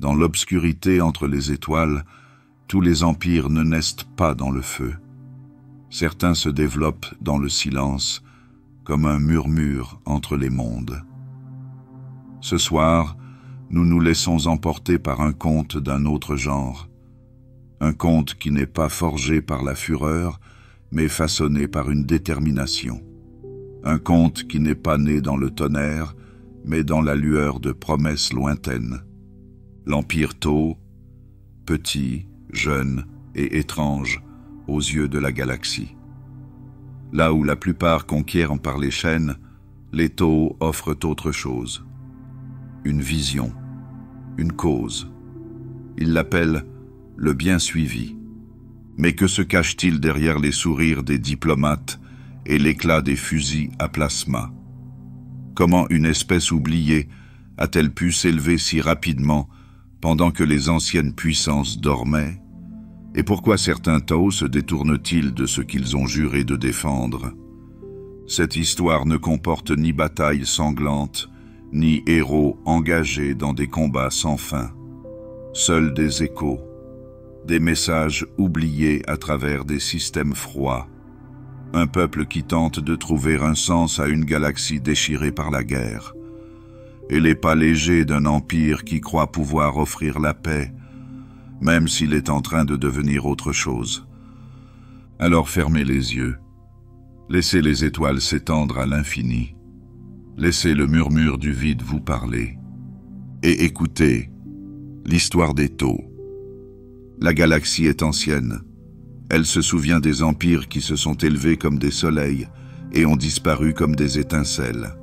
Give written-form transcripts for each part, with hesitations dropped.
Dans l'obscurité entre les étoiles, tous les empires ne naissent pas dans le feu. Certains se développent dans le silence, comme un murmure entre les mondes. Ce soir, nous nous laissons emporter par un conte d'un autre genre. Un conte qui n'est pas forgé par la fureur, mais façonné par une détermination. Un conte qui n'est pas né dans le tonnerre, mais dans la lueur de promesses lointaines. L'Empire Tau, petit, jeune et étrange aux yeux de la galaxie. Là où la plupart conquièrent par les chaînes, les Tau offrent autre chose. Une vision, une cause. Ils l'appellent le bien suivi. Mais que se cache-t-il derrière les sourires des diplomates et l'éclat des fusils à plasma? Comment une espèce oubliée a-t-elle pu s'élever si rapidement pendant que les anciennes puissances dormaient? Et pourquoi certains Tau se détournent-ils de ce qu'ils ont juré de défendre? Cette histoire ne comporte ni bataille sanglante, ni héros engagés dans des combats sans fin. Seuls des échos, des messages oubliés à travers des systèmes froids. Un peuple qui tente de trouver un sens à une galaxie déchirée par la guerre. Et les pas légers d'un empire qui croit pouvoir offrir la paix, même s'il est en train de devenir autre chose. Alors fermez les yeux. Laissez les étoiles s'étendre à l'infini. Laissez le murmure du vide vous parler. Et écoutez l'histoire des Tau. La galaxie est ancienne. Elle se souvient des empires qui se sont élevés comme des soleils et ont disparu comme des étincelles.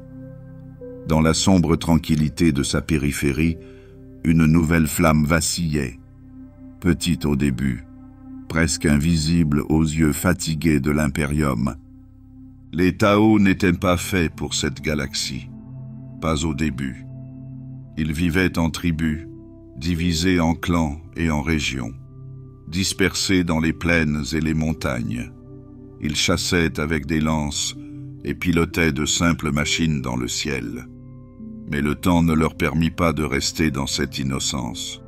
Dans la sombre tranquillité de sa périphérie, une nouvelle flamme vacillait, petite au début, presque invisible aux yeux fatigués de l'Imperium. Les Tau n'étaient pas faits pour cette galaxie, pas au début. Ils vivaient en tribus, divisés en clans et en régions, dispersés dans les plaines et les montagnes. Ils chassaient avec des lances et pilotaient de simples machines dans le ciel. Mais le temps ne leur permit pas de rester dans cette innocence.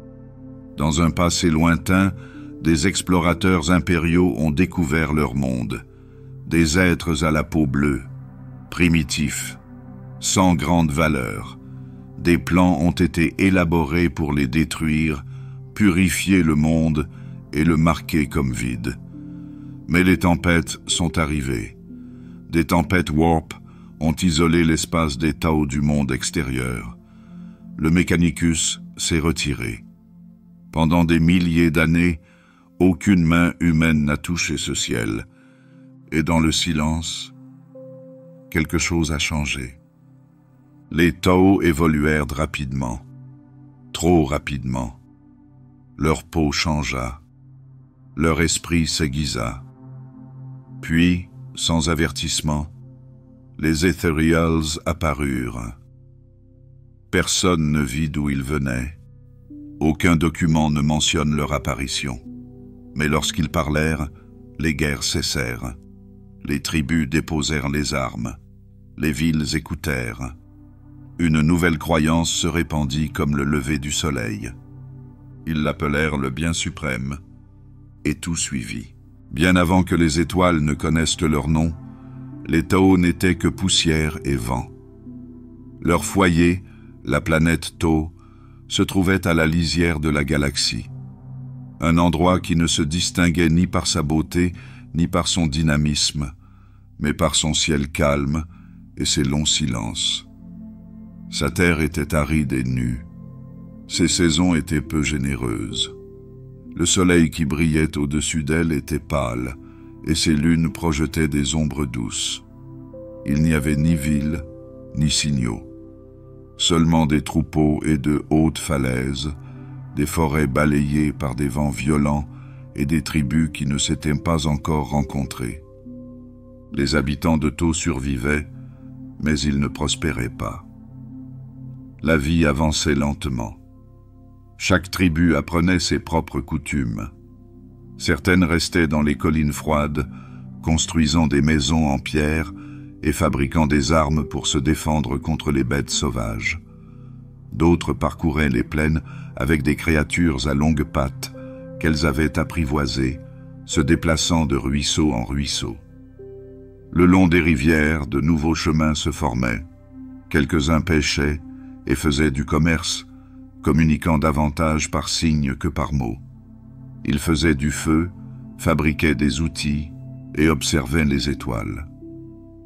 Dans un passé lointain, des explorateurs impériaux ont découvert leur monde. Des êtres à la peau bleue, primitifs, sans grande valeur. Des plans ont été élaborés pour les détruire, purifier le monde et le marquer comme vide. Mais les tempêtes sont arrivées. Des tempêtes warp ont isolé l'espace des Tau du monde extérieur. Le Mechanicus s'est retiré. Pendant des milliers d'années, aucune main humaine n'a touché ce ciel. Et dans le silence, quelque chose a changé. Les Tau évoluèrent rapidement, trop rapidement. Leur peau changea, leur esprit s'aiguisa. Puis, sans avertissement, les Ethereals apparurent. Personne ne vit d'où ils venaient. Aucun document ne mentionne leur apparition. Mais lorsqu'ils parlèrent, les guerres cessèrent. Les tribus déposèrent les armes. Les villes écoutèrent. Une nouvelle croyance se répandit comme le lever du soleil. Ils l'appelèrent le bien suprême, et tout suivit. Bien avant que les étoiles ne connaissent leur nom, les Tau n'étaient que poussière et vent. Leur foyer, la planète Tau, se trouvait à la lisière de la galaxie. Un endroit qui ne se distinguait ni par sa beauté, ni par son dynamisme, mais par son ciel calme et ses longs silences. Sa terre était aride et nue. Ses saisons étaient peu généreuses. Le soleil qui brillait au-dessus d'elle était pâle, et ses lunes projetaient des ombres douces. Il n'y avait ni ville, ni signaux. Seulement des troupeaux et de hautes falaises, des forêts balayées par des vents violents et des tribus qui ne s'étaient pas encore rencontrées. Les habitants de Tau survivaient, mais ils ne prospéraient pas. La vie avançait lentement. Chaque tribu apprenait ses propres coutumes. Certaines restaient dans les collines froides, construisant des maisons en pierre et fabriquant des armes pour se défendre contre les bêtes sauvages. D'autres parcouraient les plaines avec des créatures à longues pattes qu'elles avaient apprivoisées, se déplaçant de ruisseau en ruisseau. Le long des rivières, de nouveaux chemins se formaient. Quelques-uns pêchaient et faisaient du commerce, communiquant davantage par signes que par mots. Ils faisaient du feu, fabriquaient des outils et observaient les étoiles.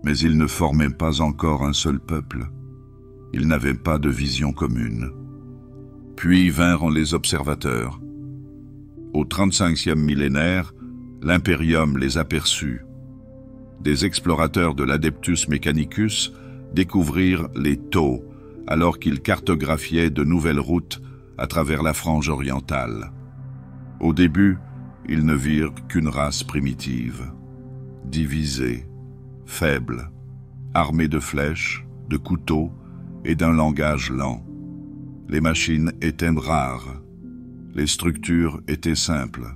Mais ils ne formaient pas encore un seul peuple. Ils n'avaient pas de vision commune. Puis vinrent les observateurs. Au 35e millénaire, l'Imperium les aperçut. Des explorateurs de l'Adeptus Mechanicus découvrirent les Tau, alors qu'ils cartographiaient de nouvelles routes à travers la frange orientale. Au début, ils ne virent qu'une race primitive, divisée, faible, armée de flèches, de couteaux et d'un langage lent. Les machines étaient rares, les structures étaient simples,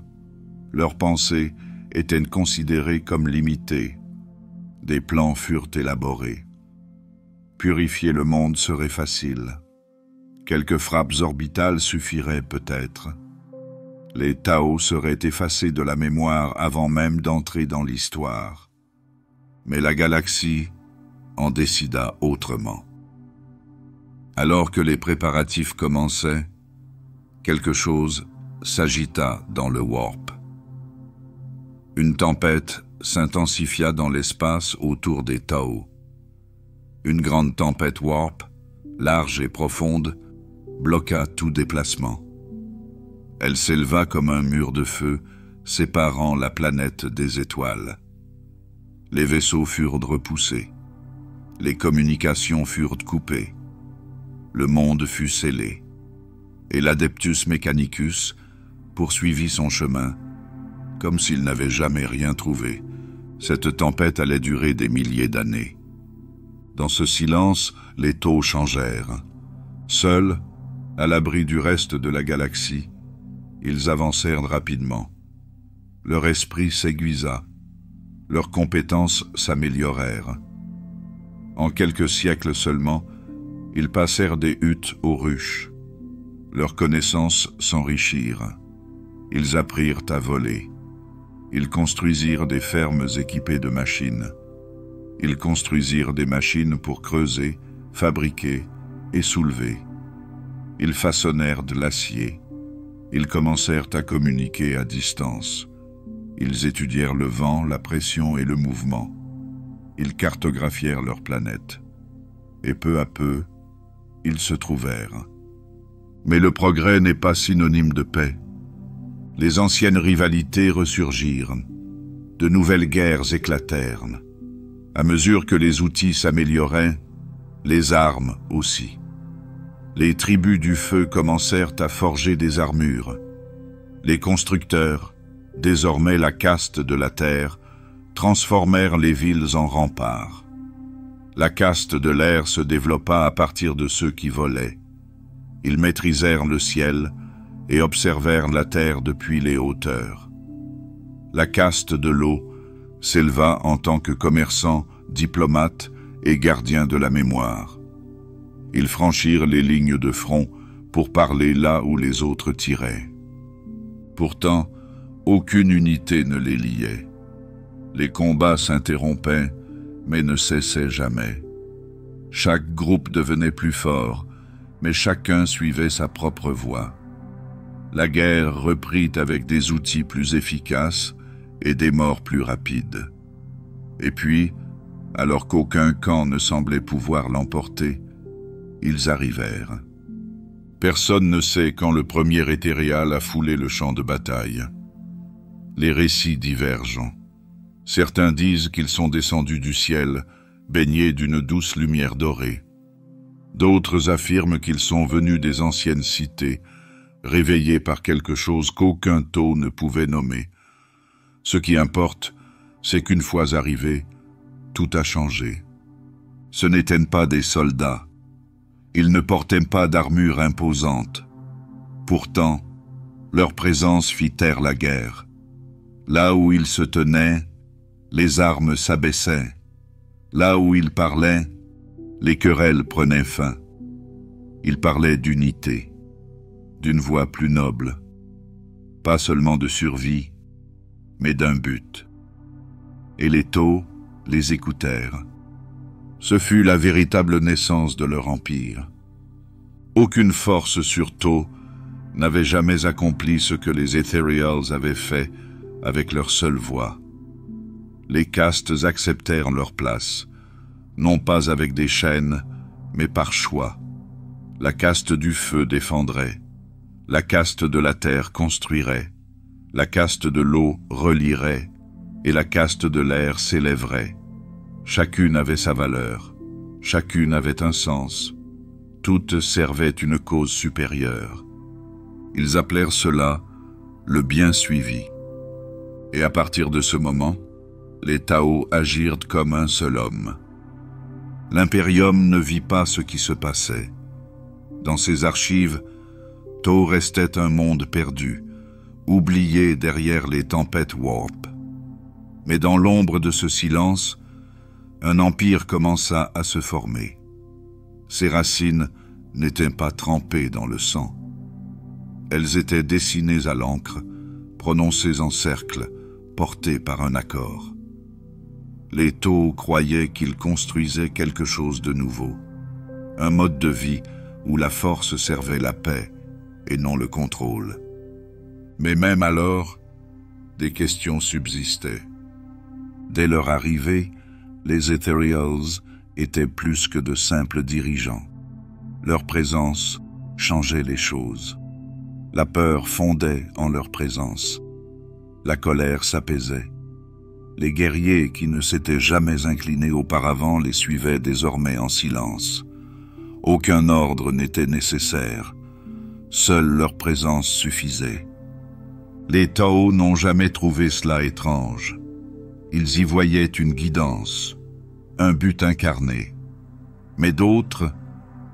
leurs pensées étaient considérées comme limitées. Des plans furent élaborés. Purifier le monde serait facile. Quelques frappes orbitales suffiraient peut-être. Les Tao seraient effacés de la mémoire avant même d'entrer dans l'histoire. Mais la galaxie en décida autrement. Alors que les préparatifs commençaient, quelque chose s'agita dans le warp. Une tempête s'intensifia dans l'espace autour des Tao. Une grande tempête warp, large et profonde, bloqua tout déplacement. Elle s'éleva comme un mur de feu, séparant la planète des étoiles. Les vaisseaux furent repoussés. Les communications furent coupées. Le monde fut scellé. Et l'Adeptus Mechanicus poursuivit son chemin, comme s'il n'avait jamais rien trouvé. Cette tempête allait durer des milliers d'années. Dans ce silence, les taux changèrent. Seuls, à l'abri du reste de la galaxie, ils avancèrent rapidement. Leur esprit s'aiguisa. Leurs compétences s'améliorèrent. En quelques siècles seulement, ils passèrent des huttes aux ruches. Leurs connaissances s'enrichirent. Ils apprirent à voler. Ils construisirent des fermes équipées de machines. Ils construisirent des machines pour creuser, fabriquer et soulever. Ils façonnèrent de l'acier. Ils commencèrent à communiquer à distance. Ils étudièrent le vent, la pression et le mouvement. Ils cartographièrent leur planète. Et peu à peu, ils se trouvèrent. Mais le progrès n'est pas synonyme de paix. Les anciennes rivalités ressurgirent. De nouvelles guerres éclatèrent. À mesure que les outils s'amélioraient, les armes aussi. Les tribus du feu commencèrent à forger des armures. Les constructeurs, désormais la caste de la terre, transformèrent les villes en remparts. La caste de l'air se développa à partir de ceux qui volaient. Ils maîtrisèrent le ciel et observèrent la terre depuis les hauteurs. La caste de l'eau s'éleva en tant que commerçants, diplomates et gardiens de la mémoire. Ils franchirent les lignes de front pour parler là où les autres tiraient. Pourtant, aucune unité ne les liait. Les combats s'interrompaient, mais ne cessaient jamais. Chaque groupe devenait plus fort, mais chacun suivait sa propre voie. La guerre reprit avec des outils plus efficaces et des morts plus rapides. Et puis, alors qu'aucun camp ne semblait pouvoir l'emporter, ils arrivèrent. Personne ne sait quand le premier éthéréal a foulé le champ de bataille. Les récits divergent. Certains disent qu'ils sont descendus du ciel, baignés d'une douce lumière dorée. D'autres affirment qu'ils sont venus des anciennes cités, réveillés par quelque chose qu'aucun taux ne pouvait nommer. Ce qui importe, c'est qu'une fois arrivés, tout a changé. Ce n'étaient pas des soldats. Ils ne portaient pas d'armure imposante. Pourtant, leur présence fit taire la guerre. Là où ils se tenaient, les armes s'abaissaient. Là où ils parlaient, les querelles prenaient fin. Il parlait d'unité, d'une voie plus noble, pas seulement de survie, mais d'un but. Et les Tau les écoutèrent. Ce fut la véritable naissance de leur empire. Aucune force sur Tau n'avait jamais accompli ce que les Ethereals avaient fait avec leur seule voix. Les castes acceptèrent leur place, non pas avec des chaînes, mais par choix. La caste du feu défendrait, la caste de la terre construirait, la caste de l'eau relierait, et la caste de l'air s'élèverait. Chacune avait sa valeur, chacune avait un sens, toutes servaient une cause supérieure. Ils appelèrent cela le bien suivi. Et à partir de ce moment, les Tau agirent comme un seul homme. L'Imperium ne vit pas ce qui se passait. Dans ses archives, Tau restait un monde perdu, oublié derrière les tempêtes Warp. Mais dans l'ombre de ce silence, un empire commença à se former. Ses racines n'étaient pas trempées dans le sang. Elles étaient dessinées à l'encre, prononcées en cercle, portées par un accord. Les Tau croyaient qu'ils construisaient quelque chose de nouveau, un mode de vie où la force servait la paix et non le contrôle. Mais même alors, des questions subsistaient. Dès leur arrivée, les Ethereals étaient plus que de simples dirigeants. Leur présence changeait les choses. La peur fondait en leur présence. La colère s'apaisait. Les guerriers qui ne s'étaient jamais inclinés auparavant les suivaient désormais en silence. Aucun ordre n'était nécessaire. Seule leur présence suffisait. Les Tau n'ont jamais trouvé cela étrange. Ils y voyaient une guidance, un but incarné. Mais d'autres,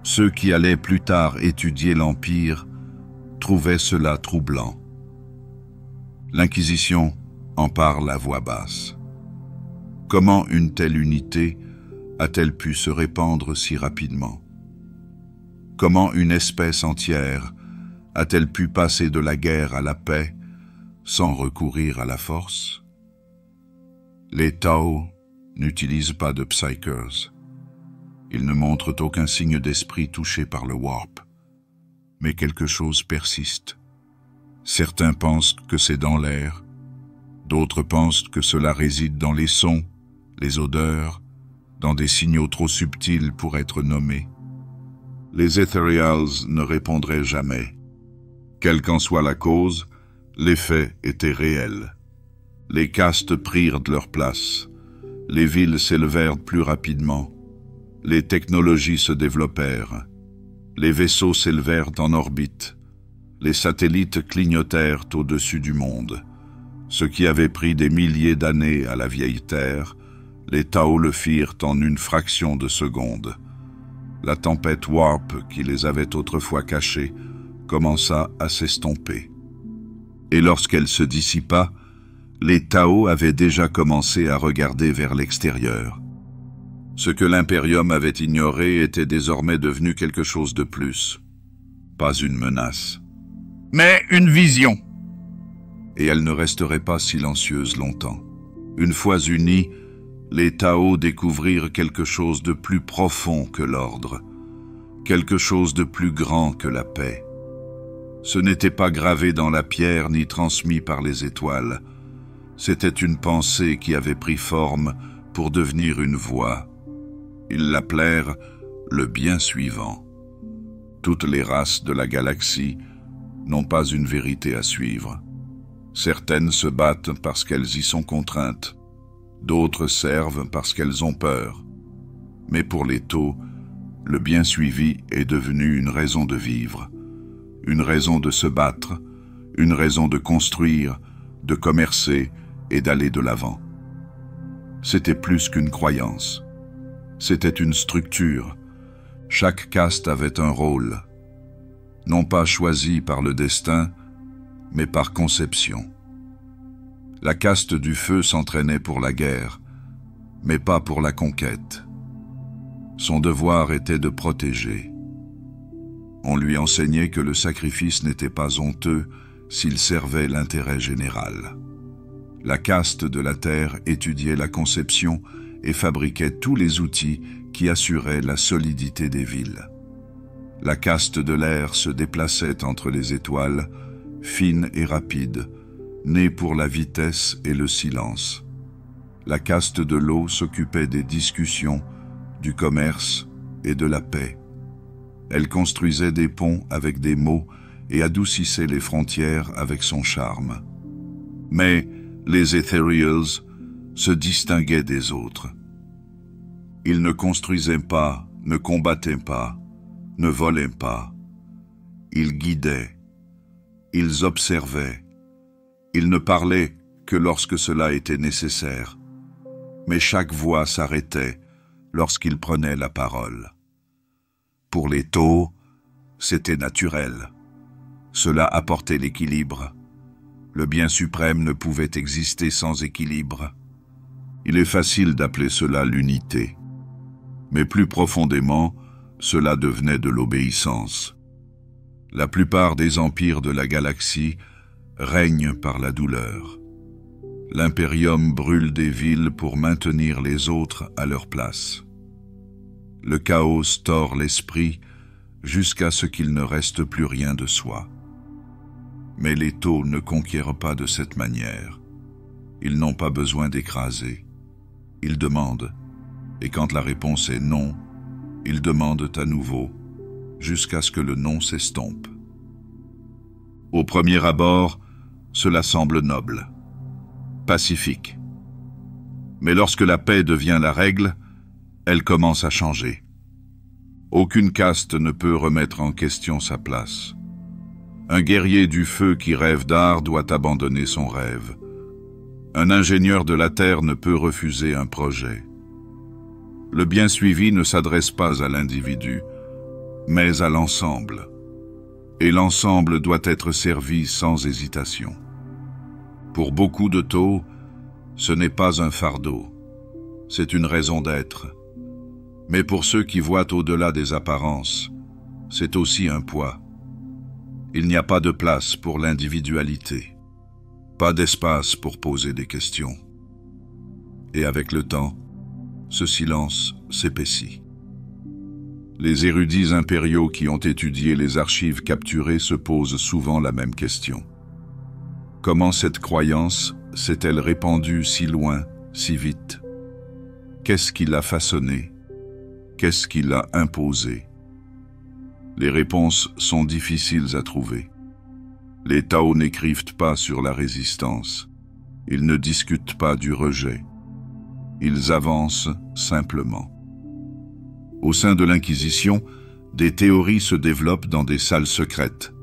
ceux qui allaient plus tard étudier l'Empire, trouvaient cela troublant. L'Inquisition en parle à voix basse. Comment une telle unité a-t-elle pu se répandre si rapidement? Comment une espèce entière a-t-elle pu passer de la guerre à la paix sans recourir à la force? Les Tau n'utilisent pas de Psykers. Ils ne montrent aucun signe d'esprit touché par le Warp. Mais quelque chose persiste. Certains pensent que c'est dans l'air, d'autres pensent que cela réside dans les sons, les odeurs, dans des signaux trop subtils pour être nommés. Les Ethereals ne répondraient jamais. Quelle qu'en soit la cause, l'effet était réel. Les castes prirent de leur place. Les villes s'élevèrent plus rapidement. Les technologies se développèrent. Les vaisseaux s'élevèrent en orbite. Les satellites clignotèrent au-dessus du monde. Ce qui avait pris des milliers d'années à la vieille Terre, les Tau le firent en une fraction de seconde. La tempête Warp, qui les avait autrefois cachés, commença à s'estomper. Et lorsqu'elle se dissipa, les Tau avaient déjà commencé à regarder vers l'extérieur. Ce que l'Imperium avait ignoré était désormais devenu quelque chose de plus. Pas une menace, mais une vision. Et elle ne resterait pas silencieuse longtemps. Une fois unis, les Tau découvrirent quelque chose de plus profond que l'ordre, quelque chose de plus grand que la paix. Ce n'était pas gravé dans la pierre ni transmis par les étoiles. C'était une pensée qui avait pris forme pour devenir une voix. Ils l'appelèrent le bien suivant. Toutes les races de la galaxie n'ont pas une vérité à suivre. Certaines se battent parce qu'elles y sont contraintes. D'autres servent parce qu'elles ont peur. Mais pour les Tau, le bien suivi est devenu une raison de vivre, une raison de se battre, une raison de construire, de commercer et d'aller de l'avant. C'était plus qu'une croyance. C'était une structure. Chaque caste avait un rôle, non pas choisi par le destin, mais par conception. La caste du feu s'entraînait pour la guerre, mais pas pour la conquête. Son devoir était de protéger. On lui enseignait que le sacrifice n'était pas honteux s'il servait l'intérêt général. La caste de la terre étudiait la conception et fabriquait tous les outils qui assuraient la solidité des villes. La caste de l'air se déplaçait entre les étoiles, fine et rapide, née pour la vitesse et le silence. La caste de l'eau s'occupait des discussions, du commerce et de la paix. Elle construisait des ponts avec des mots et adoucissait les frontières avec son charme. Mais les Ethereals se distinguaient des autres. Ils ne construisaient pas, ne combattaient pas, ne volaient pas. Ils guidaient, ils observaient. Ils ne parlaient que lorsque cela était nécessaire. Mais chaque voix s'arrêtait lorsqu'ils prenaient la parole. Pour les taux, c'était naturel. Cela apportait l'équilibre. Le bien suprême ne pouvait exister sans équilibre. Il est facile d'appeler cela l'unité. Mais plus profondément, cela devenait de l'obéissance. La plupart des empires de la galaxie règnent par la douleur. L'impérium brûle des villes pour maintenir les autres à leur place. Le chaos tord l'esprit jusqu'à ce qu'il ne reste plus rien de soi. Mais les taux ne conquièrent pas de cette manière. Ils n'ont pas besoin d'écraser. Ils demandent, et quand la réponse est non, ils demandent à nouveau, jusqu'à ce que le non s'estompe. Au premier abord, cela semble noble, pacifique. Mais lorsque la paix devient la règle, elle commence à changer. Aucune caste ne peut remettre en question sa place. Un guerrier du feu qui rêve d'art doit abandonner son rêve. Un ingénieur de la terre ne peut refuser un projet. Le bien suivi ne s'adresse pas à l'individu, mais à l'ensemble. Et l'ensemble doit être servi sans hésitation. Pour beaucoup de taux, ce n'est pas un fardeau, c'est une raison d'être. Mais pour ceux qui voient au-delà des apparences, c'est aussi un poids. Il n'y a pas de place pour l'individualité, pas d'espace pour poser des questions. Et avec le temps, ce silence s'épaissit. Les érudits impériaux qui ont étudié les archives capturées se posent souvent la même question. Comment cette croyance s'est-elle répandue si loin, si vite? Qu'est-ce qui l'a façonnée? Qu'est-ce qui l'a imposée? Les réponses sont difficiles à trouver. Les Tao n'écrivent pas sur la résistance. Ils ne discutent pas du rejet. Ils avancent simplement. Au sein de l'Inquisition, des théories se développent dans des salles secrètes.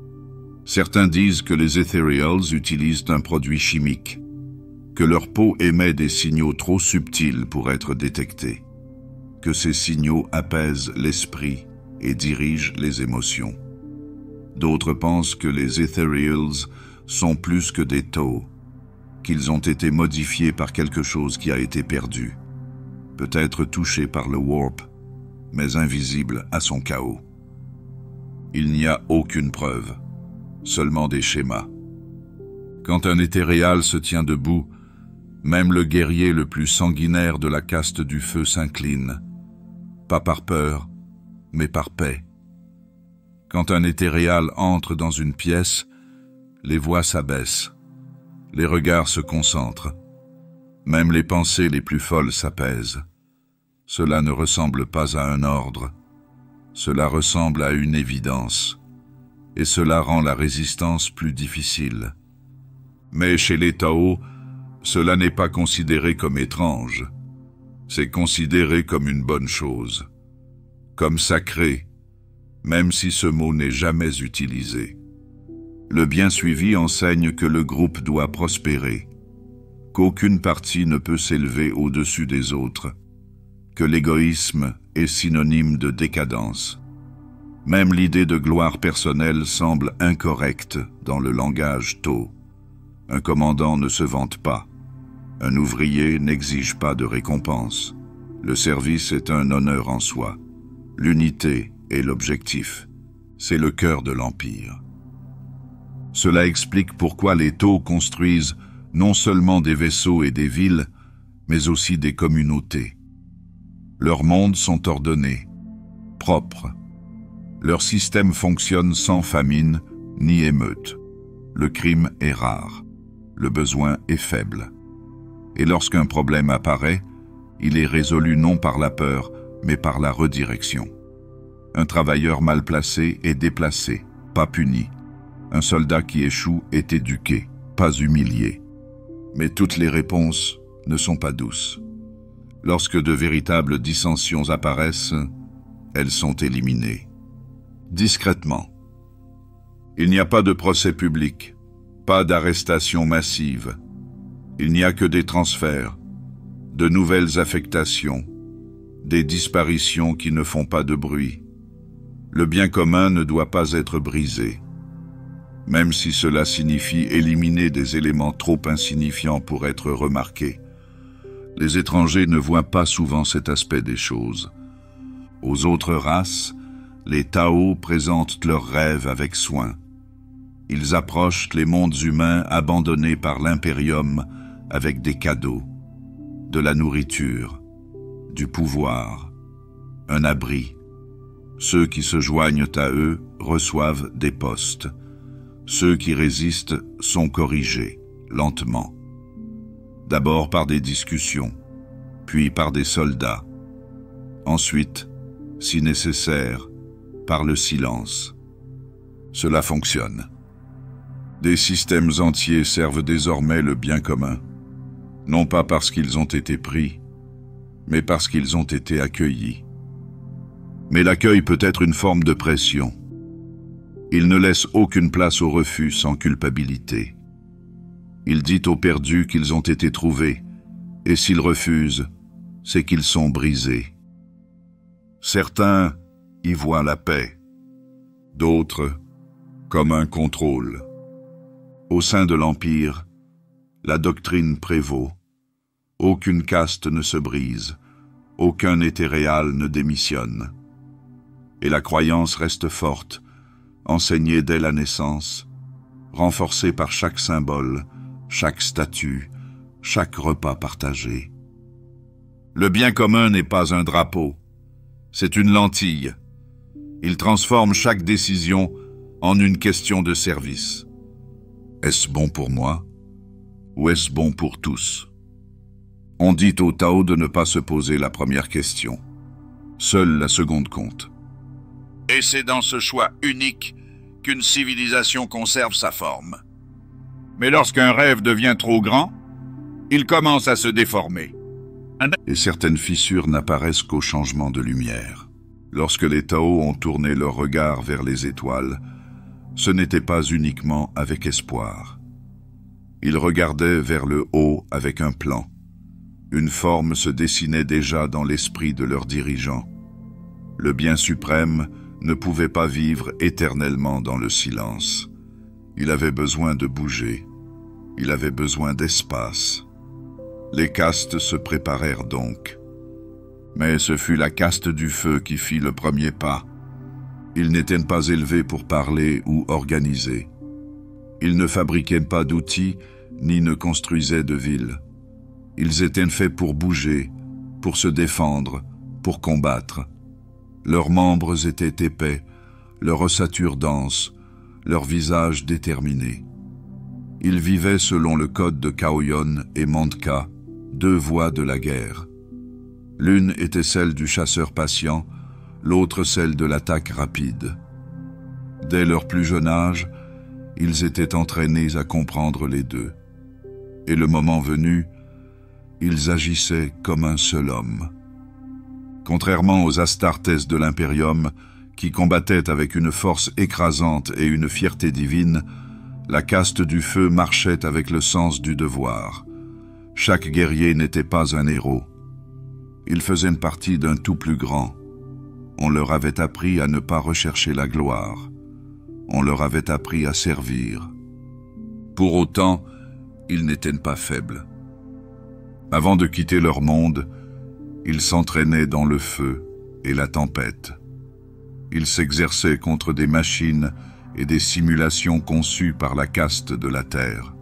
Certains disent que les Ethereals utilisent un produit chimique, que leur peau émet des signaux trop subtils pour être détectés, que ces signaux apaisent l'esprit et dirigent les émotions. D'autres pensent que les Ethereals sont plus que des Tao, qu'ils ont été modifiés par quelque chose qui a été perdu, peut-être touché par le warp, mais invisible à son chaos. Il n'y a aucune preuve, seulement des schémas. Quand un éthéréal se tient debout, même le guerrier le plus sanguinaire de la caste du feu s'incline, pas par peur, mais par paix. Quand un éthéréal entre dans une pièce, les voix s'abaissent, les regards se concentrent, même les pensées les plus folles s'apaisent. Cela ne ressemble pas à un ordre, cela ressemble à une évidence, et cela rend la résistance plus difficile. Mais chez les Tao, cela n'est pas considéré comme étrange, c'est considéré comme une bonne chose, comme sacré, même si ce mot n'est jamais utilisé. Le bien suivi enseigne que le groupe doit prospérer, qu'aucune partie ne peut s'élever au-dessus des autres, que l'égoïsme est synonyme de décadence. Même l'idée de gloire personnelle semble incorrecte dans le langage Tao. Un commandant ne se vante pas. Un ouvrier n'exige pas de récompense. Le service est un honneur en soi. L'unité est l'objectif. c'est le cœur de l'Empire. Cela explique pourquoi les Tau construisent non seulement des vaisseaux et des villes, mais aussi des communautés. Leurs mondes sont ordonnés, propres. Leur système fonctionne sans famine ni émeute. Le crime est rare. Le besoin est faible. Et lorsqu'un problème apparaît, il est résolu non par la peur, mais par la redirection. Un travailleur mal placé est déplacé, pas puni. Un soldat qui échoue est éduqué, pas humilié. Mais toutes les réponses ne sont pas douces. Lorsque de véritables dissensions apparaissent, elles sont éliminées. Discrètement. Il n'y a pas de procès public, pas d'arrestation massive. Il n'y a que des transferts, de nouvelles affectations, des disparitions qui ne font pas de bruit. Le bien commun ne doit pas être brisé, même si cela signifie éliminer des éléments trop insignifiants pour être remarqués. Les étrangers ne voient pas souvent cet aspect des choses. Aux autres races, les Tao présentent leurs rêves avec soin. Ils approchent les mondes humains abandonnés par l'Imperium avec des cadeaux, de la nourriture, du pouvoir, un abri. Ceux qui se joignent à eux reçoivent des postes. Ceux qui résistent sont corrigés, lentement. D'abord par des discussions, puis par des soldats. Ensuite, si nécessaire, par le silence. Cela fonctionne. Des systèmes entiers servent désormais le bien commun, non pas parce qu'ils ont été pris, mais parce qu'ils ont été accueillis. Mais l'accueil peut être une forme de pression. Il ne laisse aucune place au refus sans culpabilité. Il dit aux perdus qu'ils ont été trouvés, et s'ils refusent, c'est qu'ils sont brisés. Certains y voient la paix, d'autres comme un contrôle. Au sein de l'Empire, la doctrine prévaut. Aucune caste ne se brise, aucun hétéréal ne démissionne. Et la croyance reste forte, enseignée dès la naissance, renforcée par chaque symbole, chaque statue, chaque repas partagé. Le bien commun n'est pas un drapeau, c'est une lentille. Il transforme chaque décision en une question de service. Est-ce bon pour moi ou est-ce bon pour tous? On dit aux Tao de ne pas se poser la première question. Seule la seconde compte. Et c'est dans ce choix unique qu'une civilisation conserve sa forme. Mais lorsqu'un rêve devient trop grand, il commence à se déformer. Et certaines fissures n'apparaissent qu'au changement de lumière. Lorsque les Tao ont tourné leur regard vers les étoiles, ce n'était pas uniquement avec espoir. Ils regardaient vers le haut avec un plan. Une forme se dessinait déjà dans l'esprit de leurs dirigeants. Le bien suprême ne pouvait pas vivre éternellement dans le silence. Il avait besoin de bouger. Il avait besoin d'espace. Les castes se préparèrent donc. Mais ce fut la caste du feu qui fit le premier pas. Ils n'étaient pas élevés pour parler ou organiser. Ils ne fabriquaient pas d'outils ni ne construisaient de villes. Ils étaient faits pour bouger, pour se défendre, pour combattre. Leurs membres étaient épais, leur ossature dense, leur visage déterminé. Ils vivaient selon le code de Kaoyon et Mandka, deux voies de la guerre. L'une était celle du chasseur patient, l'autre celle de l'attaque rapide. Dès leur plus jeune âge, ils étaient entraînés à comprendre les deux. Et le moment venu, ils agissaient comme un seul homme. Contrairement aux Astartes de l'Imperium, qui combattaient avec une force écrasante et une fierté divine, la caste du feu marchait avec le sens du devoir. Chaque guerrier n'était pas un héros. Ils faisaient partie d'un tout plus grand. On leur avait appris à ne pas rechercher la gloire. On leur avait appris à servir. Pour autant, ils n'étaient pas faibles. Avant de quitter leur monde, ils s'entraînaient dans le feu et la tempête. Ils s'exerçaient contre des machines et des simulations conçues par la caste de la Terre.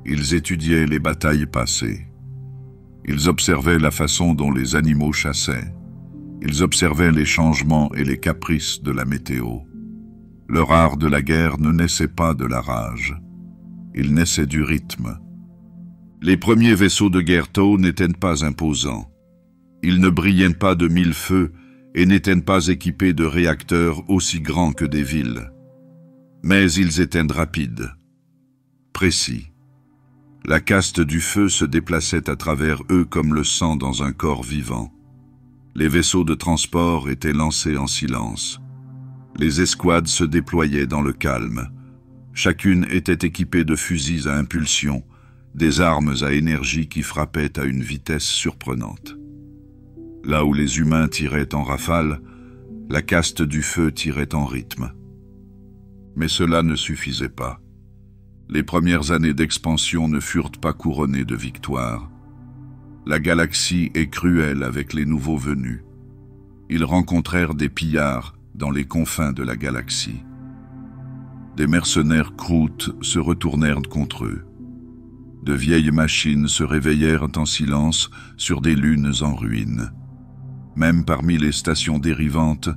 Ils étudiaient les batailles passées. Ils observaient la façon dont les animaux chassaient. Ils observaient les changements et les caprices de la météo. Leur art de la guerre ne naissait pas de la rage. Il naissait du rythme. Les premiers vaisseaux de guerre Tau n'étaient pas imposants. Ils ne brillaient pas de mille feux et n'étaient pas équipés de réacteurs aussi grands que des villes. Mais ils étaient rapides, précis. La caste du feu se déplaçait à travers eux comme le sang dans un corps vivant. Les vaisseaux de transport étaient lancés en silence. Les escouades se déployaient dans le calme. Chacune était équipée de fusils à impulsion, des armes à énergie qui frappaient à une vitesse surprenante. Là où les humains tiraient en rafale, la caste du feu tirait en rythme. Mais cela ne suffisait pas. Les premières années d'expansion ne furent pas couronnées de victoires. La galaxie est cruelle avec les nouveaux venus. Ils rencontrèrent des pillards dans les confins de la galaxie. Des mercenaires croûtes se retournèrent contre eux. De vieilles machines se réveillèrent en silence sur des lunes en ruine. Même parmi les stations dérivantes,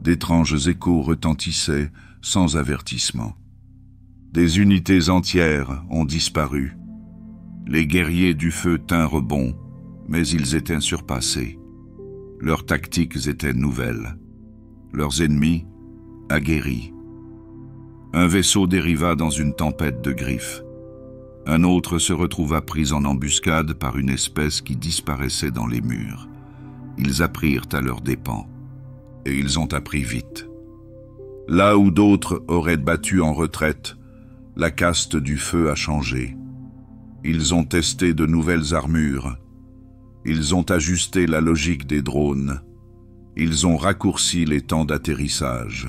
d'étranges échos retentissaient sans avertissement. Des unités entières ont disparu. Les guerriers du feu tinrent bon, mais ils étaient surpassés. Leurs tactiques étaient nouvelles. Leurs ennemis, aguerris. Un vaisseau dériva dans une tempête de griffes. Un autre se retrouva pris en embuscade par une espèce qui disparaissait dans les murs. Ils apprirent à leurs dépens. Et ils ont appris vite. Là où d'autres auraient battu en retraite, la caste du feu a changé. Ils ont testé de nouvelles armures. Ils ont ajusté la logique des drones. Ils ont raccourci les temps d'atterrissage.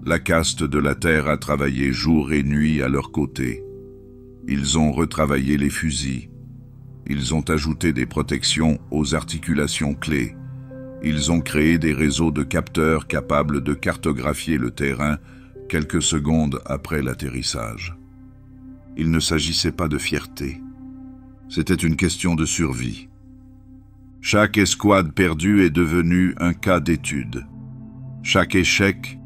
La caste de la Terre a travaillé jour et nuit à leur côté. Ils ont retravaillé les fusils. Ils ont ajouté des protections aux articulations clés. Ils ont créé des réseaux de capteurs capables de cartographier le terrain quelques secondes après l'atterrissage. Il ne s'agissait pas de fierté. C'était une question de survie. Chaque escouade perdue est devenue un cas d'étude. Chaque échec,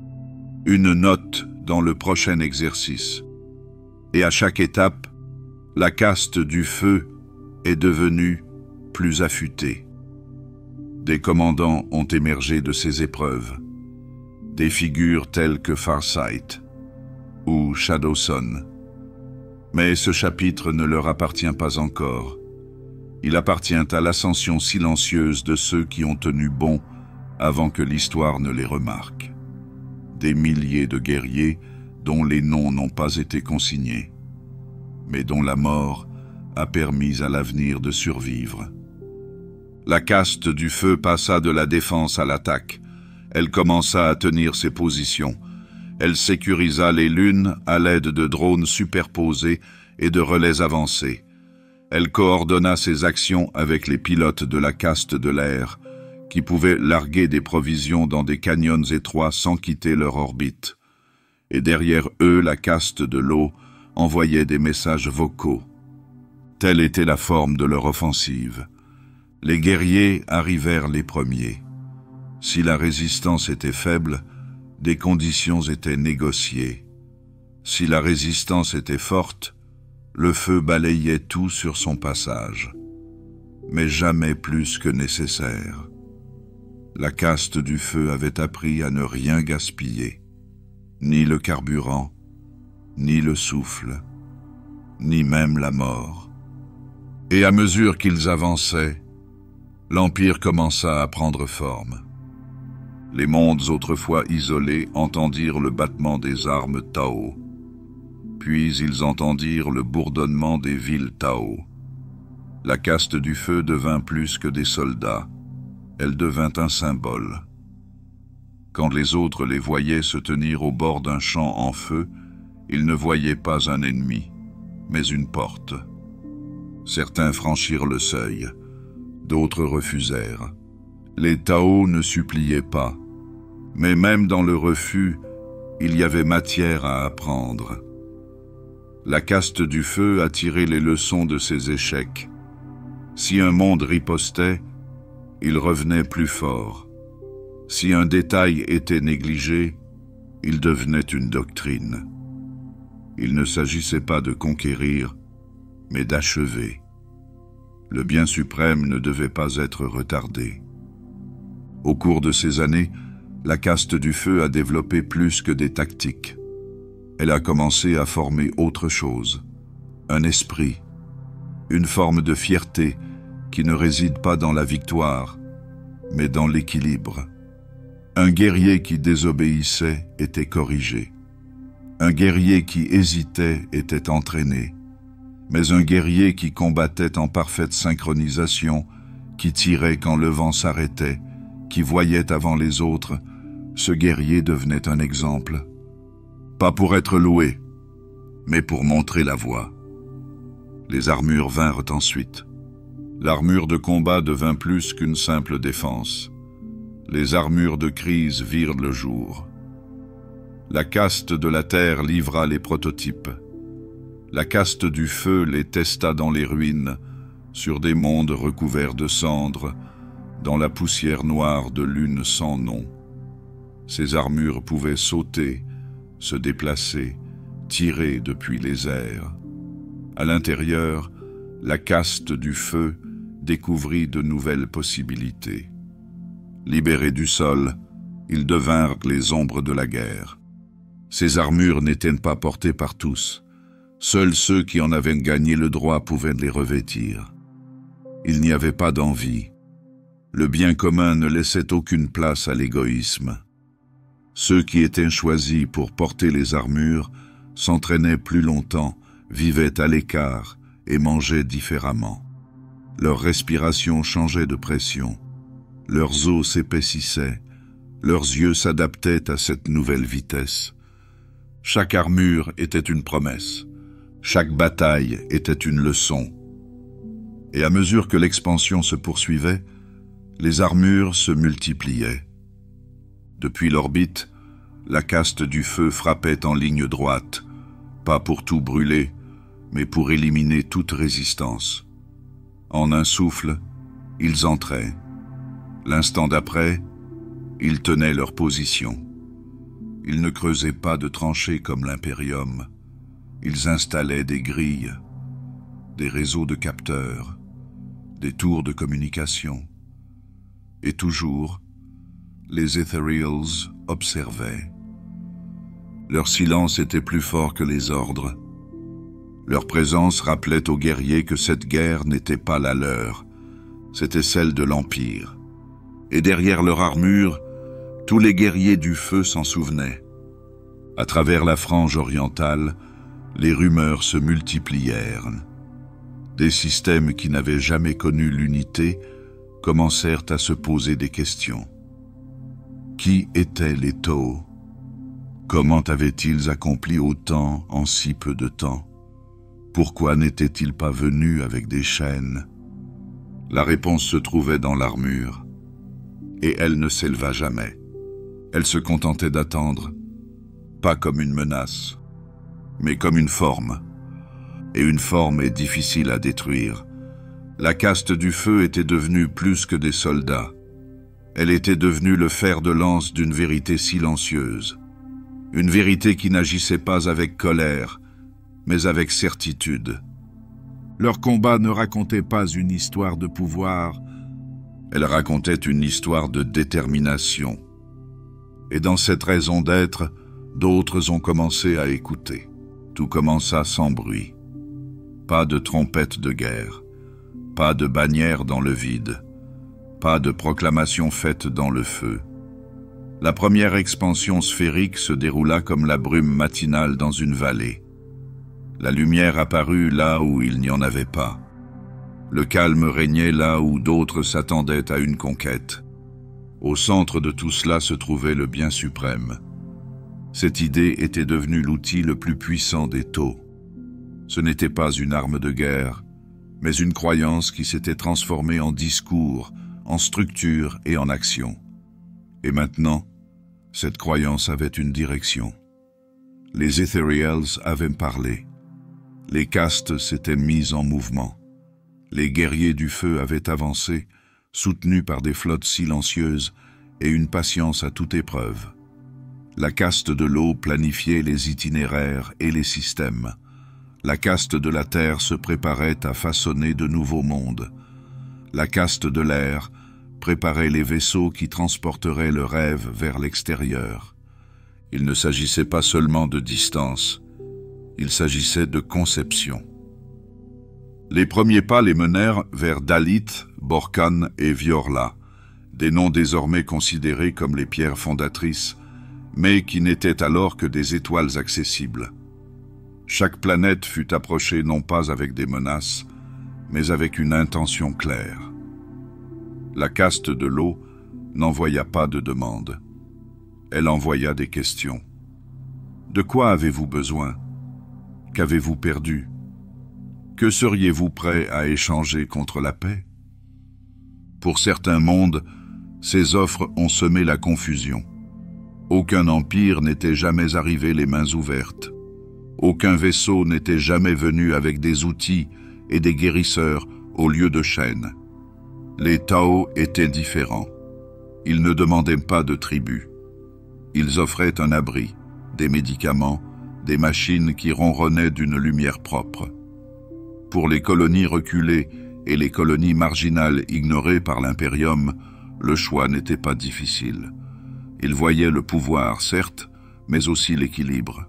une note dans le prochain exercice. Et à chaque étape, la caste du feu est devenue plus affûtée. Des commandants ont émergé de ces épreuves. Des figures telles que Farsight ou Shadowson. Mais ce chapitre ne leur appartient pas encore. Il appartient à l'ascension silencieuse de ceux qui ont tenu bon avant que l'histoire ne les remarque. Des milliers de guerriers dont les noms n'ont pas été consignés, mais dont la mort a permis à l'avenir de survivre. La caste du feu passa de la défense à l'attaque. Elle commença à tenir ses positions. Elle sécurisa les lunes à l'aide de drones superposés et de relais avancés. Elle coordonna ses actions avec les pilotes de la caste de l'air, qui pouvaient larguer des provisions dans des canyons étroits sans quitter leur orbite. Et derrière eux, la caste de l'eau envoyait des messages vocaux. Telle était la forme de leur offensive. Les guerriers arrivèrent les premiers. Si la résistance était faible, des conditions étaient négociées. Si la résistance était forte, le feu balayait tout sur son passage. Mais jamais plus que nécessaire. La caste du feu avait appris à ne rien gaspiller. Ni le carburant, ni le souffle, ni même la mort. Et à mesure qu'ils avançaient, l'Empire commença à prendre forme. Les mondes autrefois isolés entendirent le battement des armes Tau. Puis ils entendirent le bourdonnement des villes Tau. La caste du feu devint plus que des soldats. Elle devint un symbole. Quand les autres les voyaient se tenir au bord d'un champ en feu, ils ne voyaient pas un ennemi, mais une porte. Certains franchirent le seuil, d'autres refusèrent. Les Tau ne suppliaient pas. Mais même dans le refus, il y avait matière à apprendre. La caste du feu a tiré les leçons de ses échecs. Si un monde ripostait, il revenait plus fort. Si un détail était négligé, il devenait une doctrine. Il ne s'agissait pas de conquérir, mais d'achever. Le bien suprême ne devait pas être retardé. Au cours de ces années, la caste du feu a développé plus que des tactiques. Elle a commencé à former autre chose, un esprit, une forme de fierté qui ne réside pas dans la victoire, mais dans l'équilibre. Un guerrier qui désobéissait était corrigé. Un guerrier qui hésitait était entraîné. Mais un guerrier qui combattait en parfaite synchronisation, qui tirait quand le vent s'arrêtait, qui voyait avant les autres, ce guerrier devenait un exemple. Pas pour être loué, mais pour montrer la voie. Les armures vinrent ensuite. L'armure de combat devint plus qu'une simple défense. Les armures de crise virent le jour. La caste de la terre livra les prototypes. La caste du feu les testa dans les ruines, sur des mondes recouverts de cendres, dans la poussière noire de lune sans nom. Ces armures pouvaient sauter, se déplacer, tirer depuis les airs. À l'intérieur, la caste du feu découvrit de nouvelles possibilités. Libérés du sol, ils devinrent les ombres de la guerre. Ces armures n'étaient pas portées par tous. Seuls ceux qui en avaient gagné le droit pouvaient les revêtir. Il n'y avait pas d'envie. Le bien commun ne laissait aucune place à l'égoïsme. Ceux qui étaient choisis pour porter les armures s'entraînaient plus longtemps, vivaient à l'écart et mangeaient différemment. Leur respiration changeait de pression. Leurs os s'épaississaient, leurs yeux s'adaptaient à cette nouvelle vitesse. Chaque armure était une promesse, chaque bataille était une leçon. Et à mesure que l'expansion se poursuivait, les armures se multipliaient. Depuis l'orbite, la caste du feu frappait en ligne droite, pas pour tout brûler, mais pour éliminer toute résistance. En un souffle, ils entraient. L'instant d'après, ils tenaient leur position. Ils ne creusaient pas de tranchées comme l'Imperium. Ils installaient des grilles, des réseaux de capteurs, des tours de communication. Et toujours, les Ethereals observaient. Leur silence était plus fort que les ordres. Leur présence rappelait aux guerriers que cette guerre n'était pas la leur, c'était celle de l'Empire. Et derrière leur armure, tous les guerriers du feu s'en souvenaient. À travers la frange orientale, les rumeurs se multiplièrent. Des systèmes qui n'avaient jamais connu l'unité commencèrent à se poser des questions. Qui étaient les Tau? Comment avaient-ils accompli autant en si peu de temps? Pourquoi n'étaient-ils pas venus avec des chaînes? La réponse se trouvait dans l'armure. Et elle ne s'éleva jamais. Elle se contentait d'attendre, pas comme une menace, mais comme une forme. Et une forme est difficile à détruire. La caste du feu était devenue plus que des soldats. Elle était devenue le fer de lance d'une vérité silencieuse. Une vérité qui n'agissait pas avec colère, mais avec certitude. Leur combat ne racontait pas une histoire de pouvoir, elle racontait une histoire de détermination. Et dans cette raison d'être, d'autres ont commencé à écouter. Tout commença sans bruit. Pas de trompette de guerre, pas de bannière dans le vide, pas de proclamation faite dans le feu. La première expansion sphérique se déroula comme la brume matinale dans une vallée. La lumière apparut là où il n'y en avait pas. Le calme régnait là où d'autres s'attendaient à une conquête. Au centre de tout cela se trouvait le bien suprême. Cette idée était devenue l'outil le plus puissant des Tau. Ce n'était pas une arme de guerre, mais une croyance qui s'était transformée en discours, en structure et en action. Et maintenant, Cette croyance avait une direction. Les Ethereals avaient parlé. Les castes s'étaient mises en mouvement. Les guerriers du feu avaient avancé, soutenus par des flottes silencieuses et une patience à toute épreuve. La caste de l'eau planifiait les itinéraires et les systèmes. La caste de la terre se préparait à façonner de nouveaux mondes. La caste de l'air préparait les vaisseaux qui transporteraient le rêve vers l'extérieur. Il ne s'agissait pas seulement de distance, il s'agissait de conception. Les premiers pas les menèrent vers Dalit, Borkan et Viorla, des noms désormais considérés comme les pierres fondatrices, mais qui n'étaient alors que des étoiles accessibles. Chaque planète fut approchée non pas avec des menaces, mais avec une intention claire. La caste de l'eau n'envoya pas de demande. Elle envoya des questions. De quoi avez-vous besoin? Qu'avez-vous perdu? Que seriez-vous prêt à échanger contre la paix? Pour certains mondes, ces offres ont semé la confusion. Aucun empire n'était jamais arrivé les mains ouvertes. Aucun vaisseau n'était jamais venu avec des outils et des guérisseurs au lieu de chaînes. Les Tao étaient différents. Ils ne demandaient pas de tribut. Ils offraient un abri, des médicaments, des machines qui ronronnaient d'une lumière propre. Pour les colonies reculées et les colonies marginales ignorées par l'Imperium, le choix n'était pas difficile. Ils voyaient le pouvoir, certes, mais aussi l'équilibre.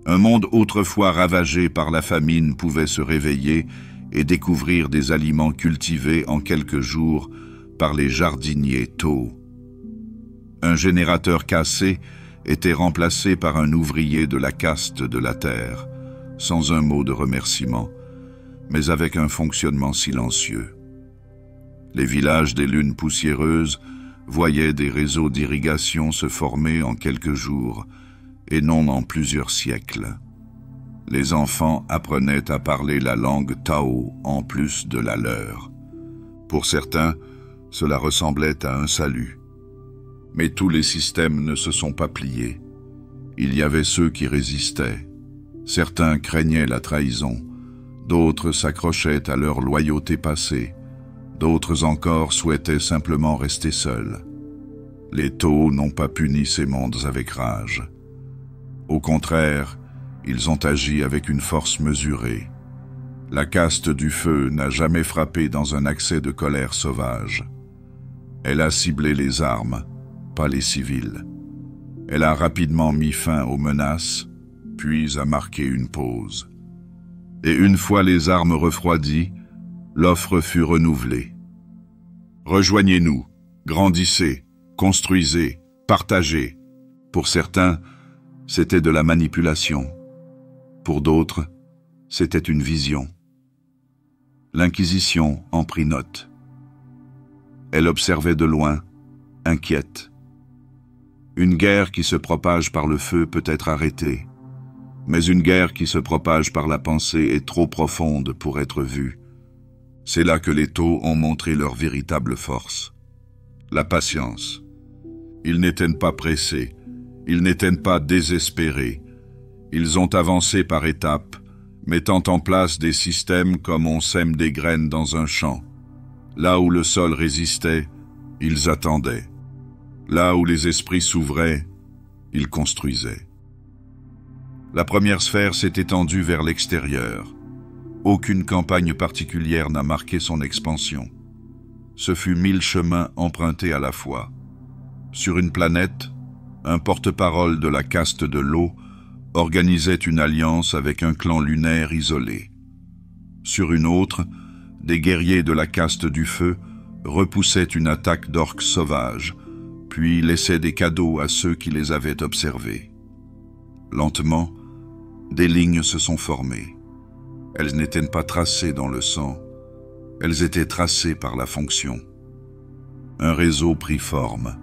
Un monde autrefois ravagé par la famine pouvait se réveiller et découvrir des aliments cultivés en quelques jours par les jardiniers Tao. Un générateur cassé était remplacé par un ouvrier de la caste de la terre, sans un mot de remerciement, mais avec un fonctionnement silencieux. Les villages des lunes poussiéreuses voyaient des réseaux d'irrigation se former en quelques jours, et non en plusieurs siècles. Les enfants apprenaient à parler la langue Tao en plus de la leur. Pour certains, cela ressemblait à un salut. Mais tous les systèmes ne se sont pas pliés. Il y avait ceux qui résistaient. Certains craignaient la trahison, d'autres s'accrochaient à leur loyauté passée, d'autres encore souhaitaient simplement rester seuls. Les Tao n'ont pas puni ces mondes avec rage. Au contraire, ils ont agi avec une force mesurée. La caste du feu n'a jamais frappé dans un accès de colère sauvage. Elle a ciblé les armes, pas les civils. Elle a rapidement mis fin aux menaces, puis a marqué une pause. Et une fois les armes refroidies, l'offre fut renouvelée. Rejoignez-nous, grandissez, construisez, partagez. Pour certains, c'était de la manipulation. Pour d'autres, c'était une vision. L'Inquisition en prit note. Elle observait de loin, inquiète. Une guerre qui se propage par le feu peut être arrêtée, mais une guerre qui se propage par la pensée est trop profonde pour être vue. C'est là que les Tao ont montré leur véritable force. La patience. Ils n'étaient pas pressés, ils n'étaient pas désespérés. Ils ont avancé par étapes, mettant en place des systèmes comme on sème des graines dans un champ. Là où le sol résistait, ils attendaient. Là où les esprits s'ouvraient, ils construisaient. La première sphère s'est étendue vers l'extérieur. Aucune campagne particulière n'a marqué son expansion. Ce fut 1000 chemins empruntés à la fois. Sur une planète, un porte-parole de la caste de l'eau organisait une alliance avec un clan lunaire isolé. Sur une autre, des guerriers de la caste du feu repoussaient une attaque d'orques sauvages, puis laissaient des cadeaux à ceux qui les avaient observés. Lentement, des lignes se sont formées. Elles n'étaient pas tracées dans le sang, elles étaient tracées par la fonction. Un réseau prit forme.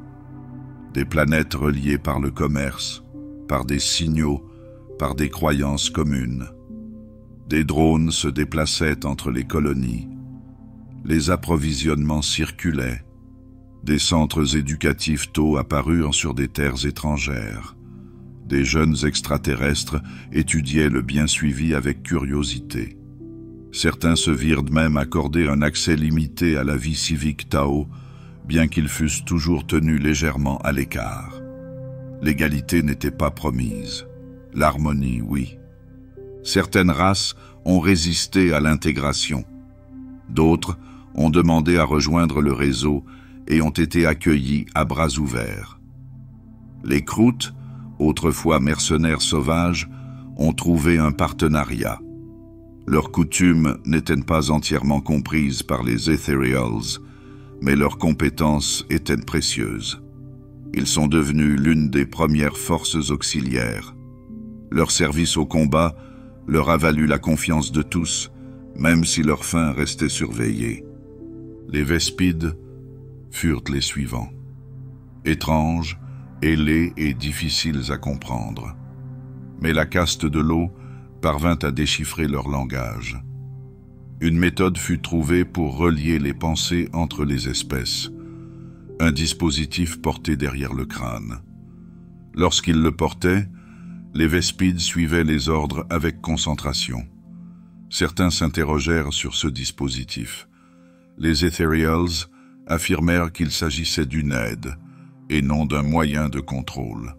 Des planètes reliées par le commerce, par des signaux, par des croyances communes. Des drones se déplaçaient entre les colonies. Les approvisionnements circulaient. Des centres éducatifs tôt apparurent sur des terres étrangères. Des jeunes extraterrestres étudiaient le bien suivi avec curiosité. Certains se virent même accorder un accès limité à la vie civique Tao, bien qu'ils fussent toujours tenus légèrement à l'écart. L'égalité n'était pas promise. L'harmonie, oui. Certaines races ont résisté à l'intégration. D'autres ont demandé à rejoindre le réseau et ont été accueillis à bras ouverts. Les Croûtes, autrefois mercenaires sauvages, ont trouvé un partenariat. Leurs coutumes n'étaient pas entièrement comprises par les Ethereals, mais leurs compétences étaient précieuses. Ils sont devenus l'une des premières forces auxiliaires. Leur service au combat leur a valu la confiance de tous, même si leur fin restait surveillée. Les Vespides furent les suivants. Étranges, ailés et difficiles à comprendre. Mais la caste de l'eau parvint à déchiffrer leur langage. Une méthode fut trouvée pour relier les pensées entre les espèces. Un dispositif porté derrière le crâne. Lorsqu'ils le portaient, les Vespides suivaient les ordres avec concentration. Certains s'interrogèrent sur ce dispositif. Les Ethereals affirmèrent qu'il s'agissait d'une aide et non d'un moyen de contrôle.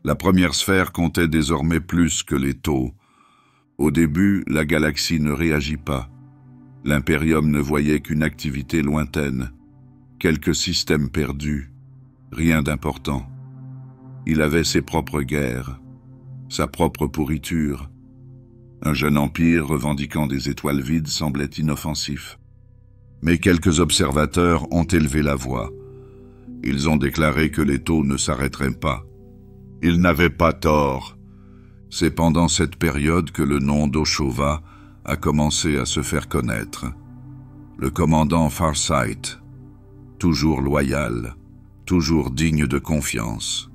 La première sphère comptait désormais plus que les taux. Au début, la galaxie ne réagit pas. L'Imperium ne voyait qu'une activité lointaine, quelques systèmes perdus, rien d'important. Il avait ses propres guerres, sa propre pourriture. Un jeune empire revendiquant des étoiles vides semblait inoffensif. Mais quelques observateurs ont élevé la voix. Ils ont déclaré que les taux ne s'arrêteraient pas. Ils n'avaient pas tort. C'est pendant cette période que le nom d'Oshova a commencé à se faire connaître. Le commandant Farsight, toujours loyal, toujours digne de confiance.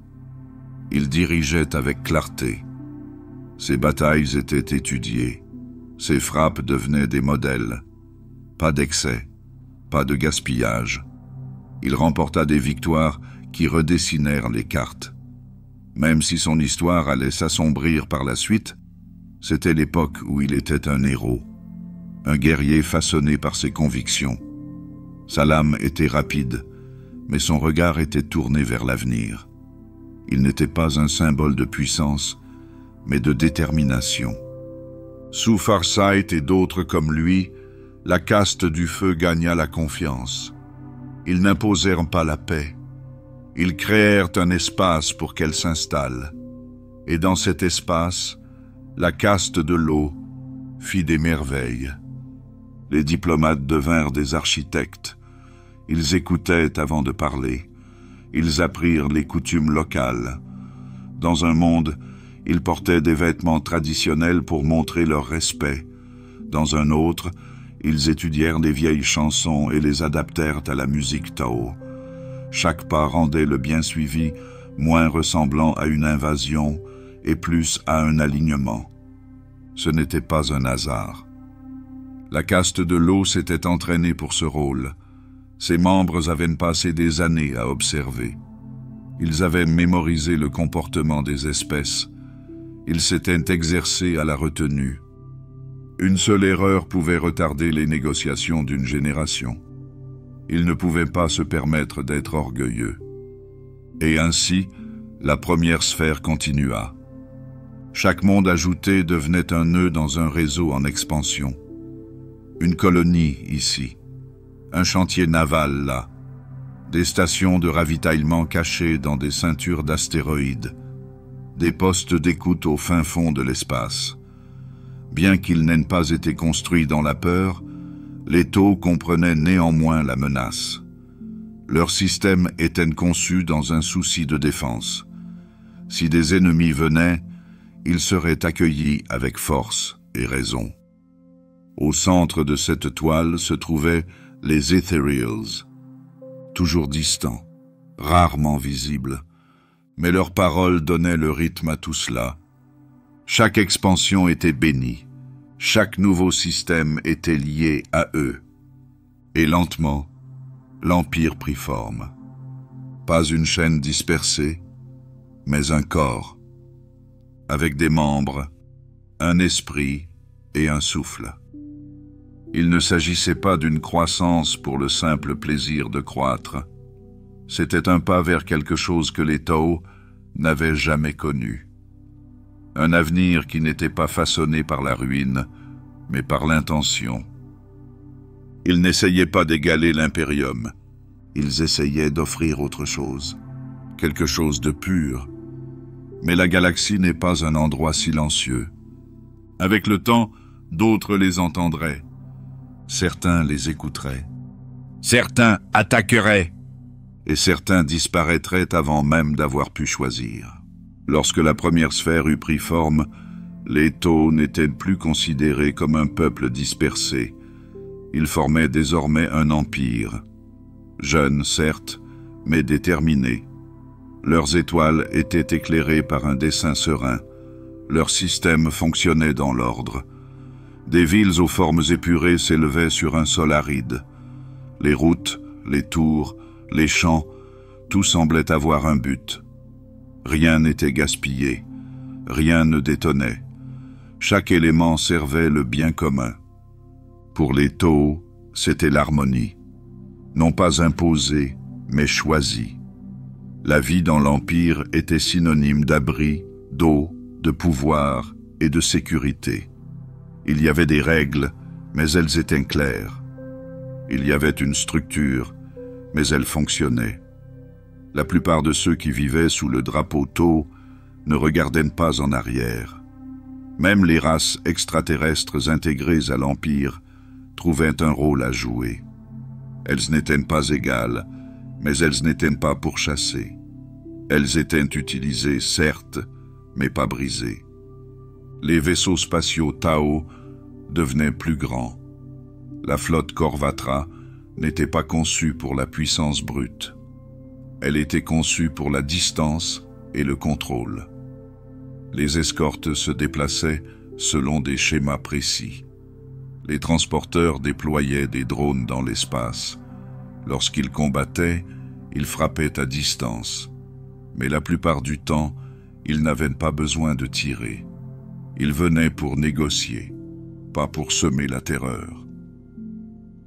Il dirigeait avec clarté. Ses batailles étaient étudiées. Ses frappes devenaient des modèles. Pas d'excès, pas de gaspillage. Il remporta des victoires qui redessinèrent les cartes. Même si son histoire allait s'assombrir par la suite, c'était l'époque où il était un héros, un guerrier façonné par ses convictions. Sa lame était rapide, mais son regard était tourné vers l'avenir. Il n'était pas un symbole de puissance, mais de détermination. Sous Farsight et d'autres comme lui, la caste du feu gagna la confiance. Ils n'imposèrent pas la paix. Ils créèrent un espace pour qu'elle s'installe. Et dans cet espace, la caste de l'eau fit des merveilles. Les diplomates devinrent des architectes. Ils écoutaient avant de parler. Ils apprirent les coutumes locales. Dans un monde, ils portaient des vêtements traditionnels pour montrer leur respect. Dans un autre, ils étudièrent les vieilles chansons et les adaptèrent à la musique Tao. Chaque pas rendait le bien suivi moins ressemblant à une invasion et plus à un alignement. Ce n'était pas un hasard. La caste de l'eau s'était entraînée pour ce rôle. Ses membres avaient passé des années à observer. Ils avaient mémorisé le comportement des espèces. Ils s'étaient exercés à la retenue. Une seule erreur pouvait retarder les négociations d'une génération. Ils ne pouvaient pas se permettre d'être orgueilleux. Et ainsi, la première sphère continua. Chaque monde ajouté devenait un nœud dans un réseau en expansion. Une colonie ici, un chantier naval là, des stations de ravitaillement cachées dans des ceintures d'astéroïdes, des postes d'écoute au fin fond de l'espace. Bien qu'ils n'aient pas été construits dans la peur, les taux comprenaient néanmoins la menace. Leur système était conçu dans un souci de défense. Si des ennemis venaient, ils seraient accueillis avec force et raison. Au centre de cette toile se trouvaient les Ethereals, toujours distants, rarement visibles, mais leurs paroles donnaient le rythme à tout cela. Chaque expansion était bénie, chaque nouveau système était lié à eux. Et lentement, l'Empire prit forme. Pas une chaîne dispersée, mais un corps, avec des membres, un esprit et un souffle. Il ne s'agissait pas d'une croissance pour le simple plaisir de croître. C'était un pas vers quelque chose que les Tao n'avaient jamais connu. Un avenir qui n'était pas façonné par la ruine, mais par l'intention. Ils n'essayaient pas d'égaler l'Imperium. Ils essayaient d'offrir autre chose, quelque chose de pur. Mais la galaxie n'est pas un endroit silencieux. Avec le temps, d'autres les entendraient. Certains les écouteraient. Certains attaqueraient. Et certains disparaîtraient avant même d'avoir pu choisir. Lorsque la première sphère eut pris forme, les Tao n'étaient plus considérés comme un peuple dispersé. Ils formaient désormais un empire. Jeune, certes, mais déterminé. Leurs étoiles étaient éclairées par un dessin serein. Leur système fonctionnait dans l'ordre. Des villes aux formes épurées s'élevaient sur un sol aride. Les routes, les tours, les champs, tout semblait avoir un but. Rien n'était gaspillé, rien ne détonnait. Chaque élément servait le bien commun. Pour les Tao, c'était l'harmonie. Non pas imposée, mais choisie. La vie dans l'Empire était synonyme d'abri, d'eau, de pouvoir et de sécurité. Il y avait des règles, mais elles étaient claires. Il y avait une structure, mais elle fonctionnait. La plupart de ceux qui vivaient sous le drapeau Tao ne regardaient pas en arrière. Même les races extraterrestres intégrées à l'Empire trouvaient un rôle à jouer. Elles n'étaient pas égales, mais elles n'étaient pas pourchassées. Elles étaient utilisées, certes, mais pas brisées. Les vaisseaux spatiaux Tao devenaient plus grands. La flotte Corvatra n'était pas conçue pour la puissance brute. Elle était conçue pour la distance et le contrôle. Les escortes se déplaçaient selon des schémas précis. Les transporteurs déployaient des drones dans l'espace. Lorsqu'ils combattaient, ils frappaient à distance. Mais la plupart du temps, ils n'avaient pas besoin de tirer. Ils venaient pour négocier, pas pour semer la terreur.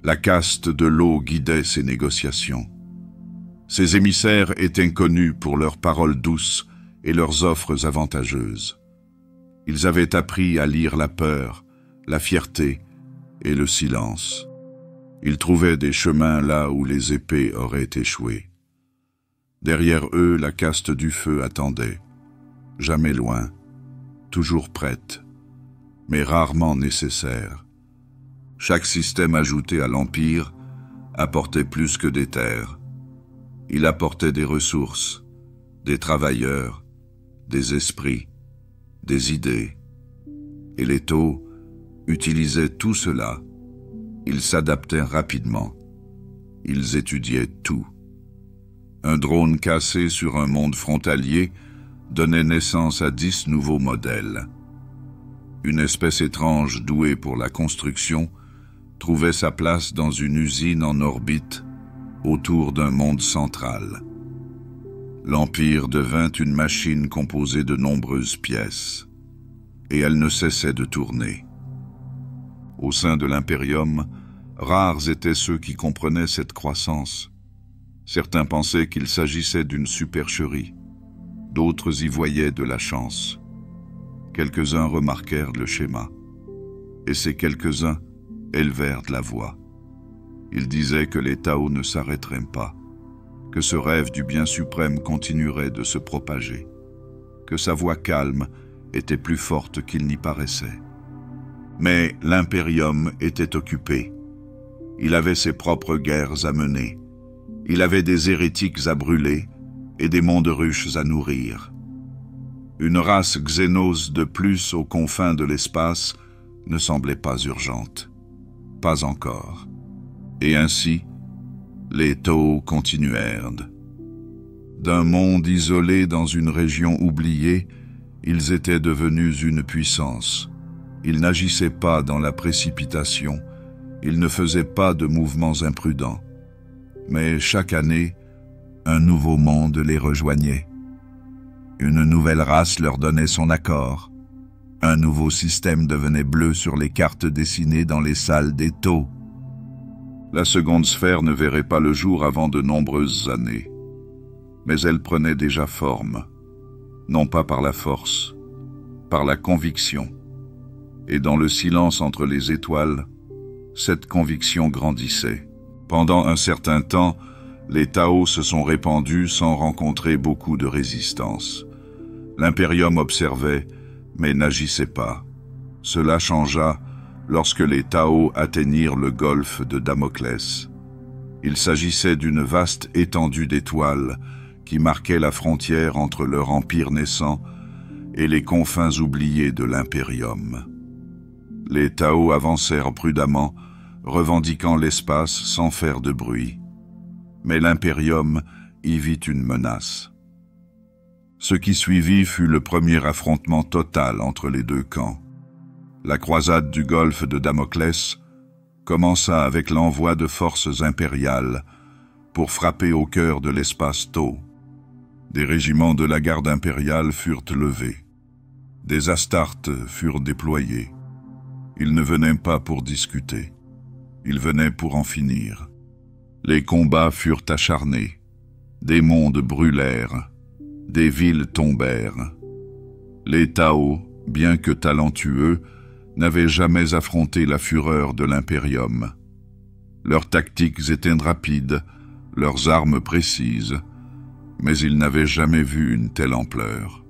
La caste de l'eau guidait ces négociations. Ces émissaires étaient connus pour leurs paroles douces et leurs offres avantageuses. Ils avaient appris à lire la peur, la fierté et le silence. Ils trouvaient des chemins là où les épées auraient échoué. Derrière eux, la caste du feu attendait, jamais loin, toujours prête, mais rarement nécessaire. Chaque système ajouté à l'Empire apportait plus que des terres. Il apportait des ressources, des travailleurs, des esprits, des idées. Et les Tao utilisaient tout cela. Ils s'adaptaient rapidement. Ils étudiaient tout. Un drone cassé sur un monde frontalier donnait naissance à 10 nouveaux modèles. Une espèce étrange douée pour la construction trouvait sa place dans une usine en orbite autour d'un monde central. L'Empire devint une machine composée de nombreuses pièces, et elle ne cessait de tourner. Au sein de l'Imperium, rares étaient ceux qui comprenaient cette croissance. Certains pensaient qu'il s'agissait d'une supercherie, d'autres y voyaient de la chance. Quelques-uns remarquèrent le schéma, et ces quelques-uns élevèrent de la voix. Ils disaient que les Tao ne s'arrêteraient pas, que ce rêve du bien suprême continuerait de se propager, que sa voix calme était plus forte qu'il n'y paraissait. Mais l'Imperium était occupé. Il avait ses propres guerres à mener. Il avait des hérétiques à brûler et des mondes ruches à nourrir. Une race xénose de plus aux confins de l'espace ne semblait pas urgente. Pas encore. Et ainsi, les Tao continuèrent. D'un monde isolé dans une région oubliée, ils étaient devenus une puissance. Ils n'agissaient pas dans la précipitation, ils ne faisaient pas de mouvements imprudents. Mais chaque année, un nouveau monde les rejoignait. Une nouvelle race leur donnait son accord. Un nouveau système devenait bleu sur les cartes dessinées dans les salles des taux. La seconde sphère ne verrait pas le jour avant de nombreuses années. Mais elle prenait déjà forme, non pas par la force, par la conviction. Et dans le silence entre les étoiles, cette conviction grandissait. Pendant un certain temps, les Tao se sont répandus sans rencontrer beaucoup de résistance. L'Imperium observait, mais n'agissait pas. Cela changea lorsque les Tao atteignirent le golfe de Damoclès. Il s'agissait d'une vaste étendue d'étoiles qui marquait la frontière entre leur empire naissant et les confins oubliés de l'Imperium. Les Tao avancèrent prudemment, revendiquant l'espace sans faire de bruit. Mais l'Imperium y vit une menace. Ce qui suivit fut le premier affrontement total entre les deux camps. La croisade du golfe de Damoclès commença avec l'envoi de forces impériales pour frapper au cœur de l'espace Tau. Des régiments de la garde impériale furent levés. Des Astartes furent déployés. Ils ne venaient pas pour discuter. Ils venaient pour en finir. Les combats furent acharnés. Des mondes brûlèrent. Des villes tombèrent. Les Tao, bien que talentueux, n'avaient jamais affronté la fureur de l'Imperium. Leurs tactiques étaient rapides, leurs armes précises, mais ils n'avaient jamais vu une telle ampleur.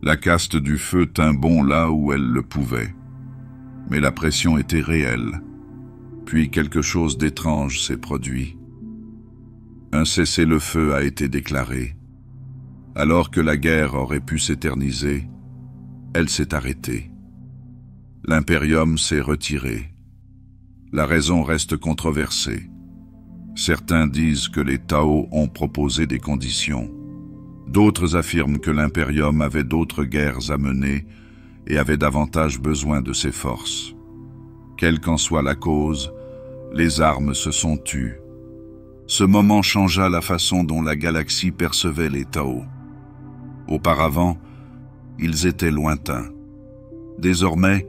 La caste du feu tint bon là où elle le pouvait, mais la pression était réelle. Puis quelque chose d'étrange s'est produit. Un cessez-le-feu a été déclaré. Alors que la guerre aurait pu s'éterniser, elle s'est arrêtée. L'Imperium s'est retiré. La raison reste controversée. Certains disent que les Tao ont proposé des conditions. D'autres affirment que l'Imperium avait d'autres guerres à mener et avait davantage besoin de ses forces. Quelle qu'en soit la cause, les armes se sont tues. Ce moment changea la façon dont la galaxie percevait les Tao. Auparavant, ils étaient lointains. Désormais,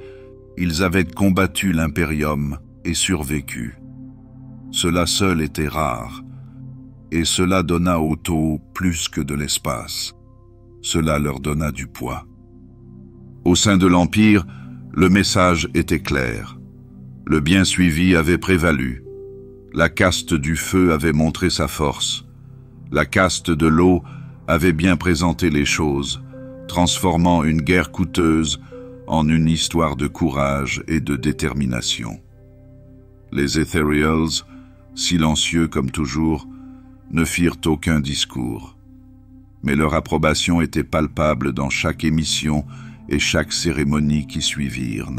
ils avaient combattu l'Imperium et survécu. Cela seul était rare, et cela donna aux Tau plus que de l'espace. Cela leur donna du poids. Au sein de l'Empire, le message était clair. Le bien suivi avait prévalu. La caste du feu avait montré sa force. La caste de l'eau avait bien présenté les choses, transformant une guerre coûteuse en une histoire de courage et de détermination. Les Ethereals, silencieux comme toujours, ne firent aucun discours. Mais leur approbation était palpable dans chaque émission et chaque cérémonie qui suivirent.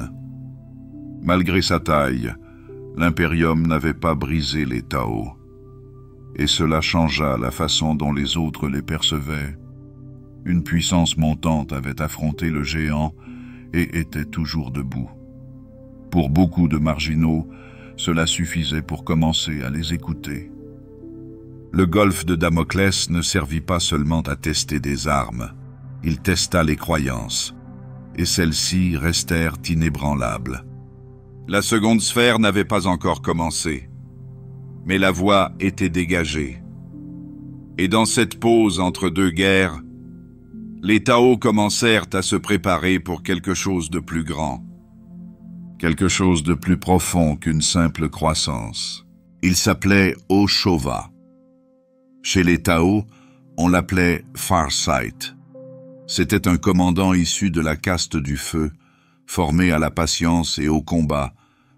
Malgré sa taille, l'Imperium n'avait pas brisé les Tao. Et cela changea la façon dont les autres les percevaient. Une puissance montante avait affronté le géant et était toujours debout. Pour beaucoup de marginaux, cela suffisait pour commencer à les écouter. Le golfe de Damoclès ne servit pas seulement à tester des armes, il testa les croyances, et celles-ci restèrent inébranlables. La seconde sphère n'avait pas encore commencé, mais la voie était dégagée. Et dans cette pause entre deux guerres, les Tao commencèrent à se préparer pour quelque chose de plus grand, quelque chose de plus profond qu'une simple croissance. Il s'appelait Oshova. Chez les Tao, on l'appelait Farsight. C'était un commandant issu de la caste du feu, formé à la patience et au combat,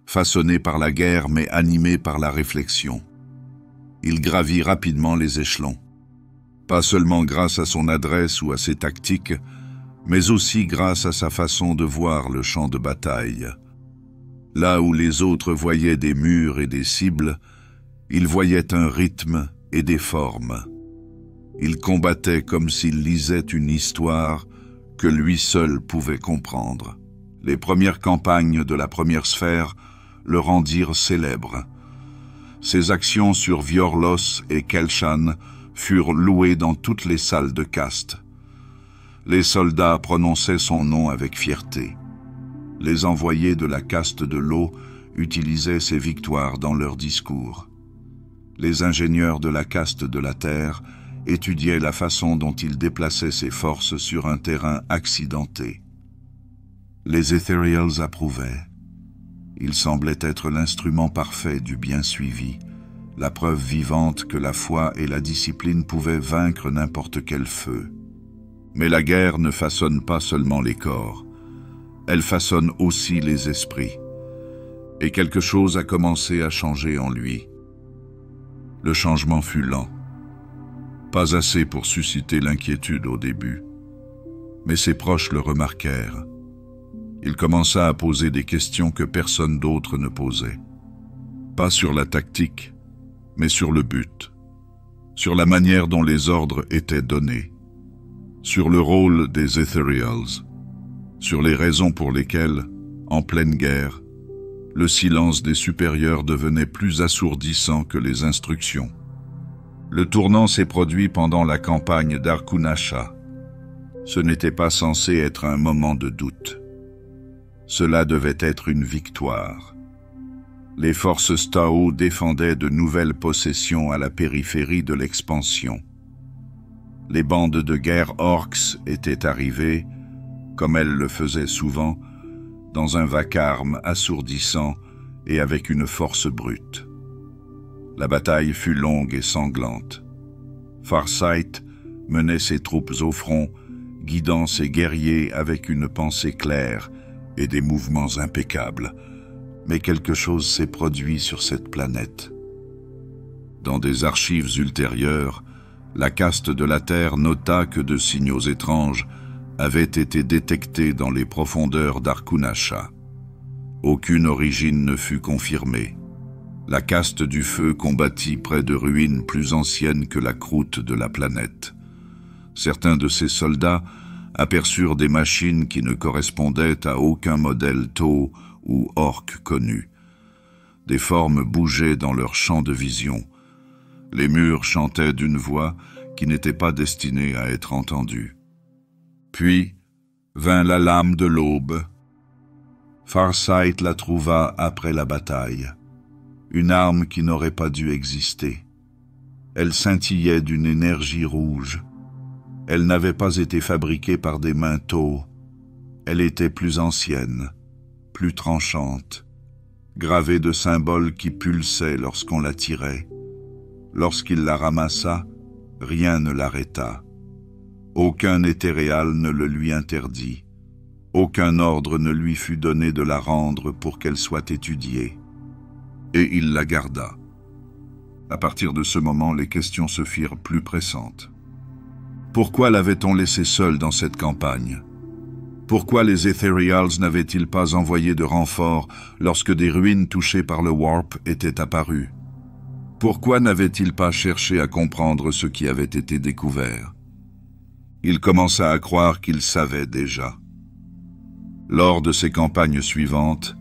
façonné par la guerre mais animé par la réflexion. Il gravit rapidement les échelons. Pas seulement grâce à son adresse ou à ses tactiques, mais aussi grâce à sa façon de voir le champ de bataille. Là où les autres voyaient des murs et des cibles, il voyait un rythme et des formes. Il combattait comme s'il lisait une histoire que lui seul pouvait comprendre. Les premières campagnes de la première sphère le rendirent célèbre. ses actions sur Viorlos et Kelshan furent louées dans toutes les salles de caste. Les soldats prononçaient son nom avec fierté. Les envoyés de la caste de l'eau utilisaient ses victoires dans leurs discours. Les ingénieurs de la caste de la terre étudiaient la façon dont il déplaçait ses forces sur un terrain accidenté. Les Ethereals approuvaient. Il semblait être l'instrument parfait du bien suivi, la preuve vivante que la foi et la discipline pouvaient vaincre n'importe quel feu. Mais la guerre ne façonne pas seulement les corps, elle façonne aussi les esprits. Et quelque chose a commencé à changer en lui. Le changement fut lent. Pas assez pour susciter l'inquiétude au début. Mais ses proches le remarquèrent. Il commença à poser des questions que personne d'autre ne posait. Pas sur la tactique, mais sur le but. Sur la manière dont les ordres étaient donnés. Sur le rôle des Ethereals. Sur les raisons pour lesquelles, en pleine guerre, le silence des supérieurs devenait plus assourdissant que les instructions. Le tournant s'est produit pendant la campagne d'Arkunasha. Ce n'était pas censé être un moment de doute. Cela devait être une victoire. Les forces Stao défendaient de nouvelles possessions à la périphérie de l'expansion. Les bandes de guerre orcs étaient arrivées, comme elles le faisaient souvent, dans un vacarme assourdissant et avec une force brute. La bataille fut longue et sanglante. Farsight menait ses troupes au front, guidant ses guerriers avec une pensée claire et des mouvements impeccables. Mais quelque chose s'est produit sur cette planète. Dans des archives ultérieures, la caste de la Terre nota que de signaux étranges avaient été détectés dans les profondeurs d'Arkunasha. Aucune origine ne fut confirmée. La caste du feu combattit près de ruines plus anciennes que la croûte de la planète. Certains de ces soldats aperçurent des machines qui ne correspondaient à aucun modèle Tau ou orc connu. Des formes bougeaient dans leur champ de vision. Les murs chantaient d'une voix qui n'était pas destinée à être entendue. Puis vint la lame de l'aube. Farsight la trouva après la bataille. Une arme qui n'aurait pas dû exister. Elle scintillait d'une énergie rouge. Elle n'avait pas été fabriquée par des mains Tau. Elle était plus ancienne, plus tranchante, gravée de symboles qui pulsaient lorsqu'on la tirait. Lorsqu'il la ramassa, rien ne l'arrêta. Aucun éthéréal ne le lui interdit. Aucun ordre ne lui fut donné de la rendre pour qu'elle soit étudiée. Et il la garda. À partir de ce moment, les questions se firent plus pressantes. Pourquoi l'avait-on laissée seule dans cette campagne? Pourquoi les Ethereals n'avaient-ils pas envoyé de renforts lorsque des ruines touchées par le Warp étaient apparues? Pourquoi n'avait-il pas cherché à comprendre ce qui avait été découvert? Il commença à croire qu'il savait déjà. Lors de ses campagnes suivantes,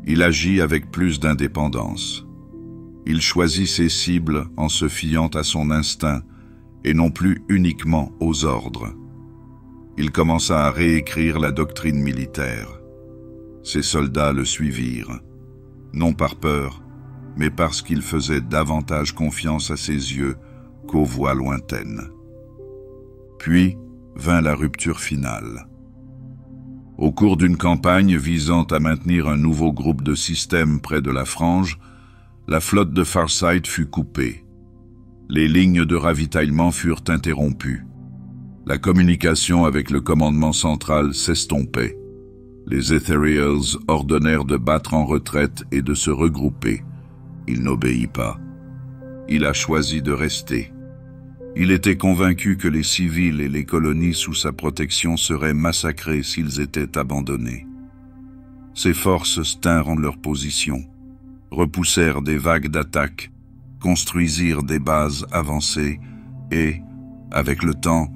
il agit avec plus d'indépendance. Il choisit ses cibles en se fiant à son instinct et non plus uniquement aux ordres. Il commença à réécrire la doctrine militaire. Ses soldats le suivirent, non par peur, mais parce qu'il faisait davantage confiance à ses yeux qu'aux voix lointaines. Puis vint la rupture finale. Au cours d'une campagne visant à maintenir un nouveau groupe de systèmes près de la Frange, la flotte de Farsight fut coupée. Les lignes de ravitaillement furent interrompues. La communication avec le commandement central s'estompait. Les Ethereals ordonnèrent de battre en retraite et de se regrouper. Il n'obéit pas. Il a choisi de rester. Il était convaincu que les civils et les colonies sous sa protection seraient massacrés s'ils étaient abandonnés. Ses forces se tinrent en leur position, repoussèrent des vagues d'attaques, construisirent des bases avancées et, avec le temps,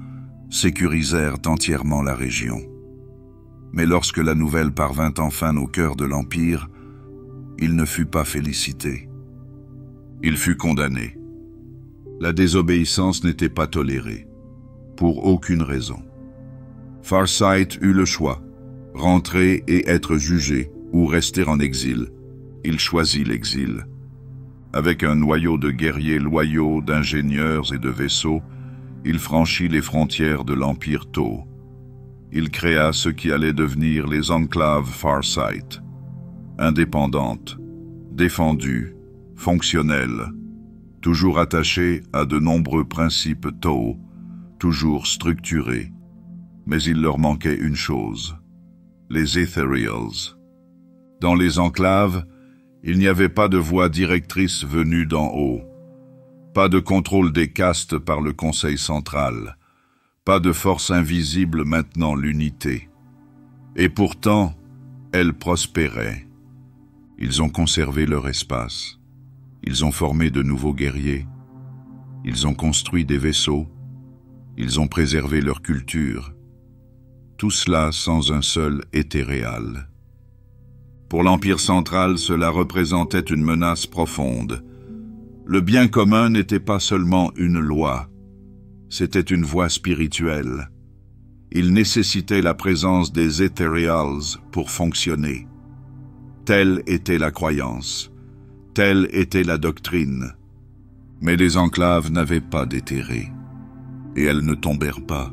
sécurisèrent entièrement la région. Mais lorsque la nouvelle parvint enfin au cœur de l'Empire, il ne fut pas félicité. Il fut condamné. La désobéissance n'était pas tolérée, pour aucune raison. Farsight eut le choix, rentrer et être jugé, ou rester en exil. Il choisit l'exil. Avec un noyau de guerriers loyaux, d'ingénieurs et de vaisseaux, il franchit les frontières de l'Empire Tau. Il créa ce qui allait devenir les enclaves Farsight, indépendantes, défendues, fonctionnelles, toujours attachées à de nombreux principes Tau, toujours structurés. Mais il leur manquait une chose, les Ethereals. Dans les enclaves, il n'y avait pas de voie directrice venue d'en haut, pas de contrôle des castes par le Conseil central, pas de force invisible maintenant l'unité. Et pourtant, elle prospérait. Ils ont conservé leur espace, ils ont formé de nouveaux guerriers, ils ont construit des vaisseaux, ils ont préservé leur culture, tout cela sans un seul éthéréal. Pour l'Empire central, cela représentait une menace profonde. Le bien commun n'était pas seulement une loi, c'était une voie spirituelle. Il nécessitait la présence des Ethereals pour fonctionner. Telle était la croyance, telle était la doctrine. Mais les enclaves n'avaient pas d'éthérés, et elles ne tombèrent pas.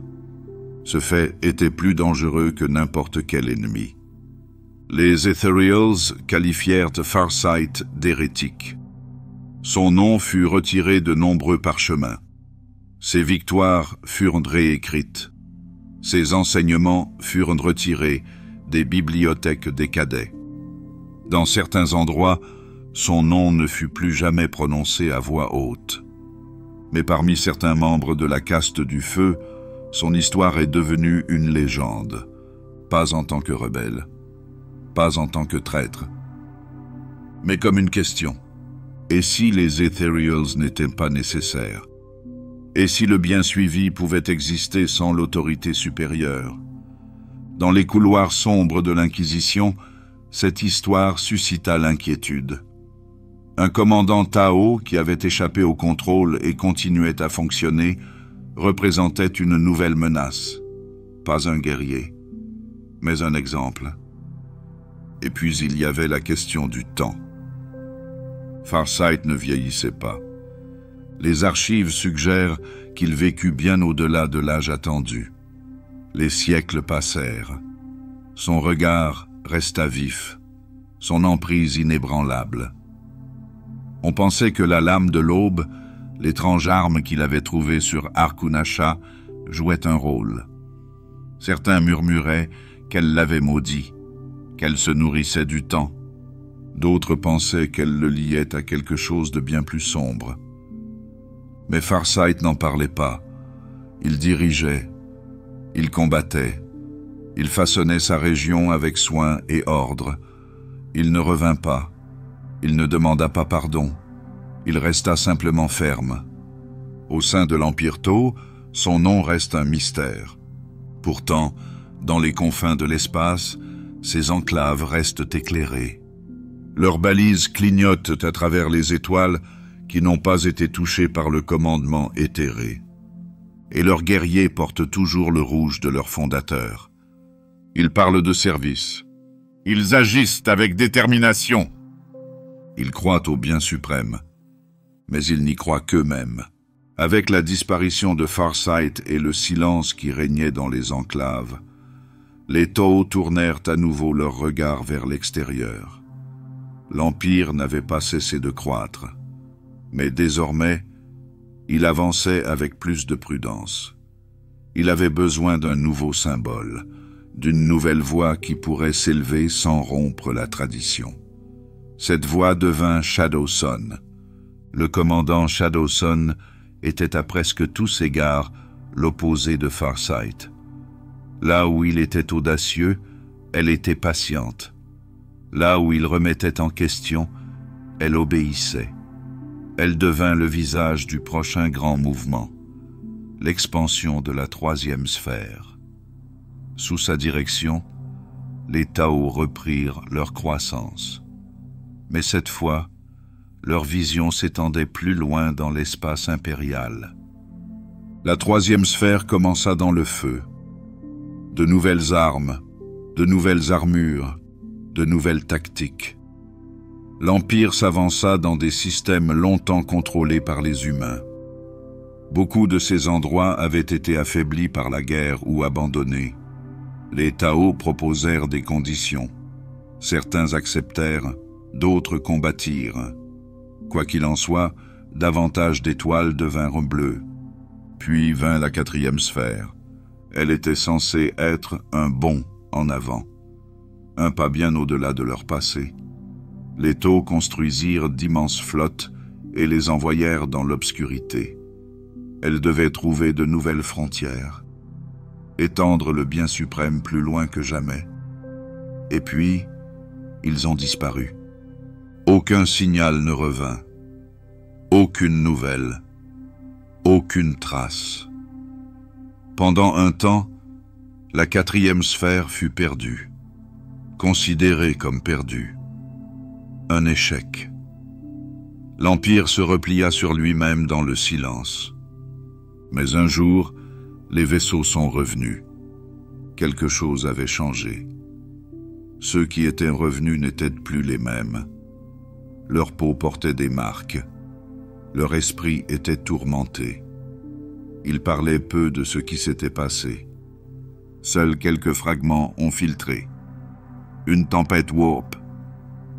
Ce fait était plus dangereux que n'importe quel ennemi. Les Ethereals qualifièrent Farsight d'hérétique. Son nom fut retiré de nombreux parchemins. Ses victoires furent réécrites. Ses enseignements furent retirés des bibliothèques des cadets. Dans certains endroits, son nom ne fut plus jamais prononcé à voix haute. Mais parmi certains membres de la caste du feu, son histoire est devenue une légende, pas en tant que rebelle, pas en tant que traître, mais comme une question. Et si les Ethereals n'étaient pas nécessaires? Et si le bien suivi pouvait exister sans l'autorité supérieure? Dans les couloirs sombres de l'Inquisition, cette histoire suscita l'inquiétude. Un commandant Tao qui avait échappé au contrôle et continuait à fonctionner représentait une nouvelle menace. Pas un guerrier, mais un exemple. Et puis il y avait la question du temps. Farsight ne vieillissait pas. Les archives suggèrent qu'il vécut bien au-delà de l'âge attendu. Les siècles passèrent. Son regard resta vif, son emprise inébranlable. On pensait que la lame de l'aube, l'étrange arme qu'il avait trouvée sur Arkunasha, jouait un rôle. Certains murmuraient qu'elle l'avait maudit, qu'elle se nourrissait du temps. D'autres pensaient qu'elle le liait à quelque chose de bien plus sombre. Mais Farsight n'en parlait pas. Il dirigeait, il combattait, il façonnait sa région avec soin et ordre. Il ne revint pas, il ne demanda pas pardon, il resta simplement ferme. Au sein de l'Empire Tau, son nom reste un mystère. Pourtant, dans les confins de l'espace, ses enclaves restent éclairées. Leurs balises clignotent à travers les étoiles qui n'ont pas été touchées par le commandement éthéré. Et leurs guerriers portent toujours le rouge de leur fondateur. Ils parlent de service. Ils agissent avec détermination. Ils croient au bien suprême, mais ils n'y croient qu'eux-mêmes. Avec la disparition de Farsight et le silence qui régnait dans les enclaves, les Tau tournèrent à nouveau leur regard vers l'extérieur. L'Empire n'avait pas cessé de croître, mais désormais, il avançait avec plus de prudence. Il avait besoin d'un nouveau symbole, d'une nouvelle voix qui pourrait s'élever sans rompre la tradition. Cette voix devint Shadowsun. Le commandant Shadowsun était à presque tous égards l'opposé de Farsight. Là où il était audacieux, elle était patiente. Là où il remettait en question, elle obéissait. Elle devint le visage du prochain grand mouvement, l'expansion de la troisième sphère. Sous sa direction, les Tau reprirent leur croissance. Mais cette fois, leur vision s'étendait plus loin dans l'espace impérial. La troisième sphère commença dans le feu. De nouvelles armes, de nouvelles armures, de nouvelles tactiques. L'Empire s'avança dans des systèmes longtemps contrôlés par les humains. Beaucoup de ces endroits avaient été affaiblis par la guerre ou abandonnés. Les Tao proposèrent des conditions. Certains acceptèrent, d'autres combattirent. Quoi qu'il en soit, davantage d'étoiles devinrent bleues. Puis vint la quatrième sphère. Elle était censée être un bond en avant, un pas bien au-delà de leur passé. Les Tao construisirent d'immenses flottes et les envoyèrent dans l'obscurité. Elles devaient trouver de nouvelles frontières, étendre le bien suprême plus loin que jamais. Et puis, ils ont disparu. Aucun signal ne revint, aucune nouvelle, aucune trace. Pendant un temps, la quatrième sphère fut perdue, considérée comme perdue. Un échec. L'Empire se replia sur lui-même dans le silence. Mais un jour, les vaisseaux sont revenus. Quelque chose avait changé. Ceux qui étaient revenus n'étaient plus les mêmes. Leur peau portait des marques. Leur esprit était tourmenté. Ils parlaient peu de ce qui s'était passé. Seuls quelques fragments ont filtré. Une tempête warp,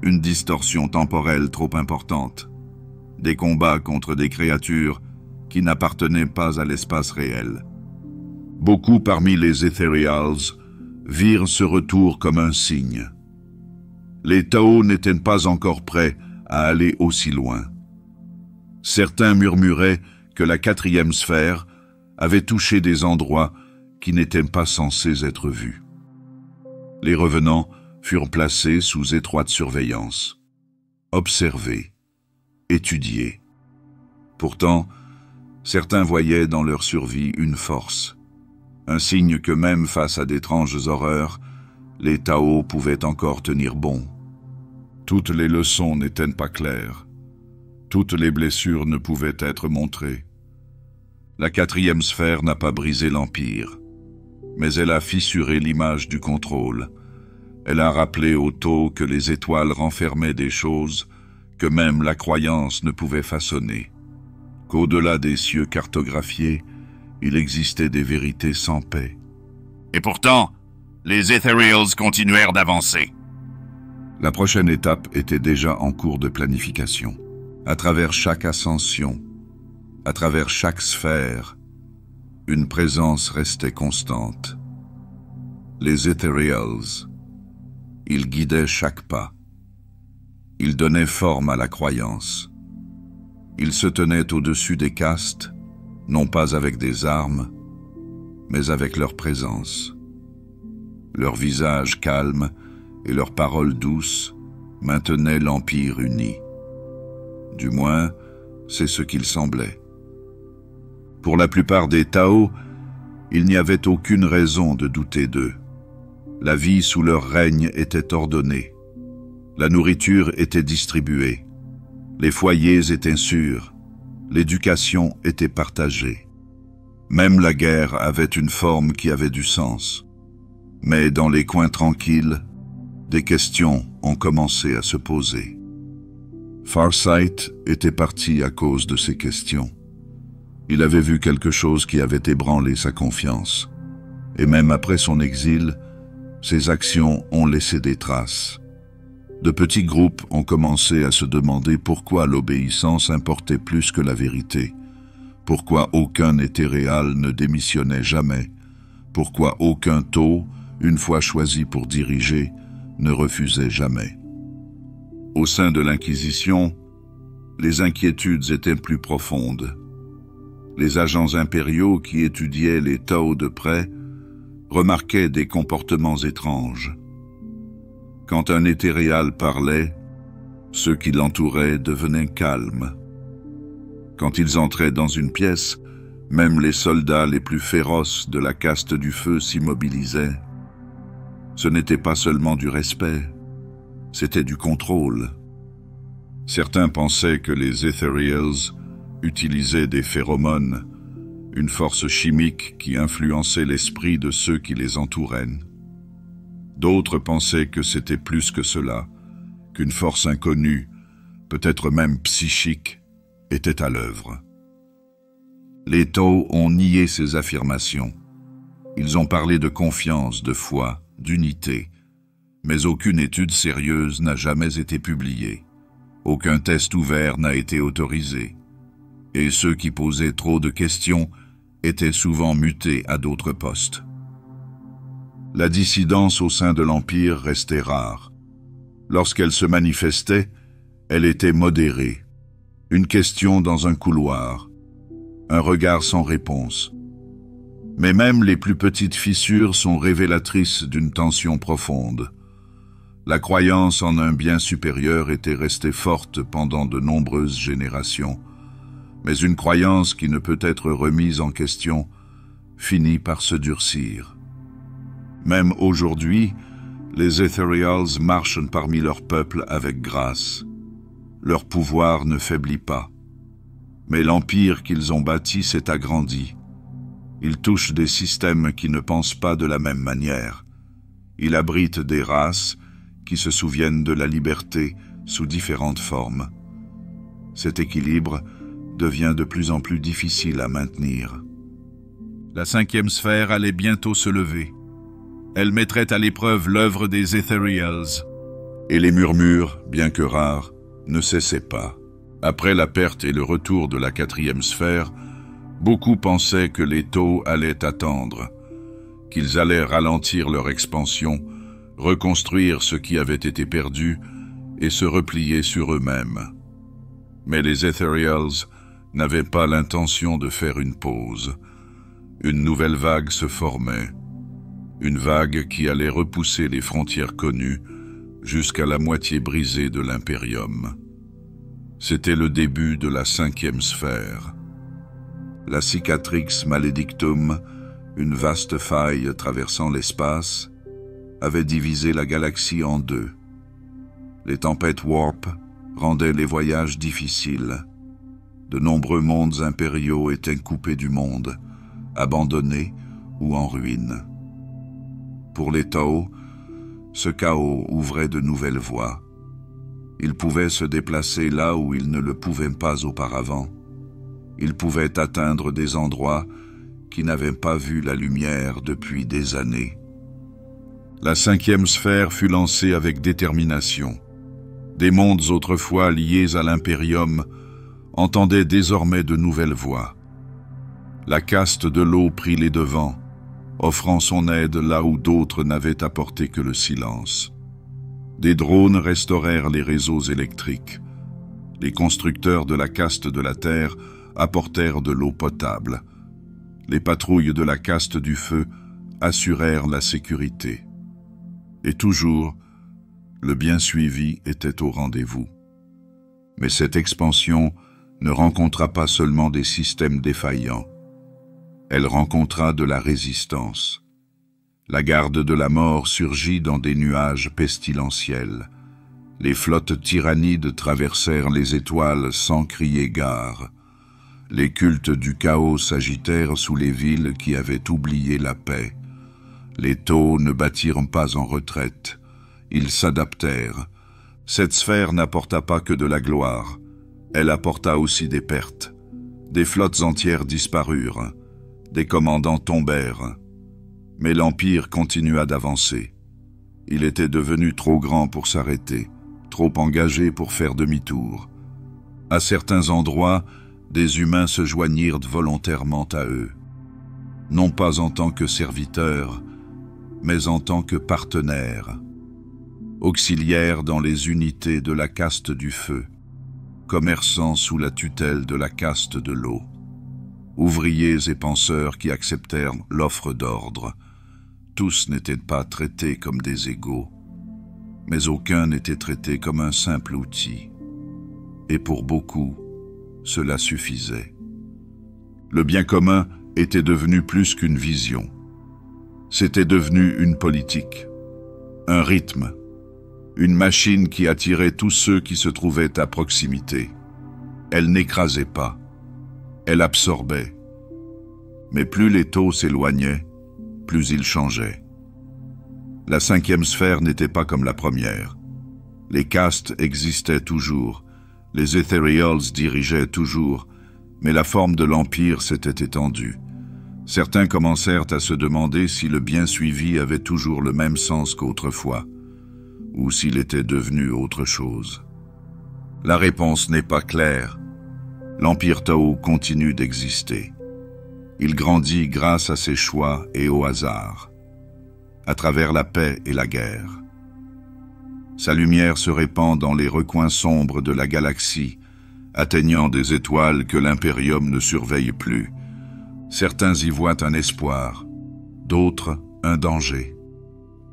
une distorsion temporelle trop importante, des combats contre des créatures qui n'appartenaient pas à l'espace réel. Beaucoup parmi les Ethereals virent ce retour comme un signe. Les Tao n'étaient pas encore prêts à aller aussi loin. Certains murmuraient que la quatrième sphère avait touché des endroits qui n'étaient pas censés être vus. Les revenants furent placés sous étroite surveillance, observés, étudiés. Pourtant, certains voyaient dans leur survie une force, un signe que même face à d'étranges horreurs, les Tao pouvaient encore tenir bon. Toutes les leçons n'étaient pas claires. Toutes les blessures ne pouvaient être montrées. La quatrième sphère n'a pas brisé l'Empire, mais elle a fissuré l'image du contrôle. Elle a rappelé aux Tao que les étoiles renfermaient des choses que même la croyance ne pouvait façonner, qu'au-delà des cieux cartographiés, il existait des vérités sans paix. Et pourtant, les Ethereals continuèrent d'avancer. La prochaine étape était déjà en cours de planification. À travers chaque ascension, à travers chaque sphère, une présence restait constante. Les Ethereals, ils guidaient chaque pas. Ils donnaient forme à la croyance. Ils se tenaient au-dessus des castes, non pas avec des armes, mais avec leur présence. Leur visage calme et leurs paroles douces maintenaient l'Empire uni. Du moins, c'est ce qu'il semblait. Pour la plupart des Tao, il n'y avait aucune raison de douter d'eux. La vie sous leur règne était ordonnée. La nourriture était distribuée. Les foyers étaient sûrs. L'éducation était partagée. Même la guerre avait une forme qui avait du sens. Mais dans les coins tranquilles, des questions ont commencé à se poser. Farsight était parti à cause de ces questions. Il avait vu quelque chose qui avait ébranlé sa confiance. Et même après son exil, ses actions ont laissé des traces. De petits groupes ont commencé à se demander pourquoi l'obéissance importait plus que la vérité, pourquoi aucun Ethereal ne démissionnait jamais, pourquoi aucun Tao, une fois choisi pour diriger, ne refusait jamais. Au sein de l'Inquisition, les inquiétudes étaient plus profondes. Les agents impériaux qui étudiaient les Tao de près remarquaient des comportements étranges. Quand un Ethereal parlait, ceux qui l'entouraient devenaient calmes. Quand ils entraient dans une pièce, même les soldats les plus féroces de la caste du feu s'immobilisaient. Ce n'était pas seulement du respect, c'était du contrôle. Certains pensaient que les Ethereals utilisaient des phéromones, une force chimique qui influençait l'esprit de ceux qui les entouraient. D'autres pensaient que c'était plus que cela, qu'une force inconnue, peut-être même psychique, était à l'œuvre. Les Tao ont nié ces affirmations. Ils ont parlé de confiance, de foi, d'unité, mais aucune étude sérieuse n'a jamais été publiée. Aucun test ouvert n'a été autorisé. Et ceux qui posaient trop de questions étaient souvent mutés à d'autres postes. La dissidence au sein de l'Empire restait rare. Lorsqu'elle se manifestait, elle était modérée. Une question dans un couloir, un regard sans réponse. Mais même les plus petites fissures sont révélatrices d'une tension profonde. La croyance en un bien supérieur était restée forte pendant de nombreuses générations, mais une croyance qui ne peut être remise en question finit par se durcir. Même aujourd'hui, les Ethereals marchent parmi leur peuple avec grâce. Leur pouvoir ne faiblit pas. Mais l'empire qu'ils ont bâti s'est agrandi. Il touche des systèmes qui ne pensent pas de la même manière. Il abrite des races qui se souviennent de la liberté sous différentes formes. Cet équilibre devient de plus en plus difficile à maintenir. La 5e sphère allait bientôt se lever. Elle mettrait à l'épreuve l'œuvre des Ethereals. Et les murmures, bien que rares, ne cessaient pas. Après la perte et le retour de la 4e sphère, beaucoup pensaient que les Tao allaient attendre, qu'ils allaient ralentir leur expansion, reconstruire ce qui avait été perdu et se replier sur eux-mêmes. Mais les Ethereals n'avaient pas l'intention de faire une pause. Une nouvelle vague se formait, une vague qui allait repousser les frontières connues jusqu'à la moitié brisée de l'Imperium. C'était le début de la 5e sphère. La Cicatrix Maledictum, une vaste faille traversant l'espace, avait divisé la galaxie en deux. Les tempêtes warp rendaient les voyages difficiles. De nombreux mondes impériaux étaient coupés du monde, abandonnés ou en ruine. Pour les Tao, ce chaos ouvrait de nouvelles voies. Ils pouvaient se déplacer là où ils ne le pouvaient pas auparavant. Ils pouvaient atteindre des endroits qui n'avaient pas vu la lumière depuis des années. La 5e sphère fut lancée avec détermination. Des mondes autrefois liés à l'Imperium entendaient désormais de nouvelles voix. La caste de l'eau prit les devants, offrant son aide là où d'autres n'avaient apporté que le silence. Des drones restaurèrent les réseaux électriques. Les constructeurs de la caste de la terre apportèrent de l'eau potable. Les patrouilles de la caste du feu assurèrent la sécurité. Et toujours, le bien suivi était au rendez-vous. Mais cette expansion ne rencontra pas seulement des systèmes défaillants. Elle rencontra de la résistance. La garde de la mort surgit dans des nuages pestilentiels. Les flottes tyrannides traversèrent les étoiles sans crier gare. Les cultes du chaos s'agitèrent sous les villes qui avaient oublié la paix. Les Tao ne battirent pas en retraite. Ils s'adaptèrent. Cette sphère n'apporta pas que de la gloire. Elle apporta aussi des pertes. Des flottes entières disparurent. Des commandants tombèrent. Mais l'Empire continua d'avancer. Il était devenu trop grand pour s'arrêter, trop engagé pour faire demi-tour. À certains endroits, des humains se joignirent volontairement à eux. Non pas en tant que serviteurs, mais en tant que partenaires. Auxiliaires dans les unités de la caste du feu, commerçants sous la tutelle de la caste de l'eau, ouvriers et penseurs qui acceptèrent l'offre d'ordre. Tous n'étaient pas traités comme des égaux, mais aucun n'était traité comme un simple outil. Et pour beaucoup, cela suffisait. Le bien commun était devenu plus qu'une vision. C'était devenu une politique, un rythme, Une machine qui attirait tous ceux qui se trouvaient à proximité. Elle n'écrasait pas, elle absorbait. Mais plus les taux s'éloignaient, plus ils changeaient. La 5e sphère n'était pas comme la première. Les castes existaient toujours, les Ethereals dirigeaient toujours, mais la forme de l'Empire s'était étendue. Certains commencèrent à se demander si le bien suivi avait toujours le même sens qu'autrefois, ou s'il était devenu autre chose. La réponse n'est pas claire. L'Empire Tao continue d'exister. Il grandit grâce à ses choix et au hasard, à travers la paix et la guerre. Sa lumière se répand dans les recoins sombres de la galaxie, atteignant des étoiles que l'Imperium ne surveille plus. Certains y voient un espoir, d'autres un danger.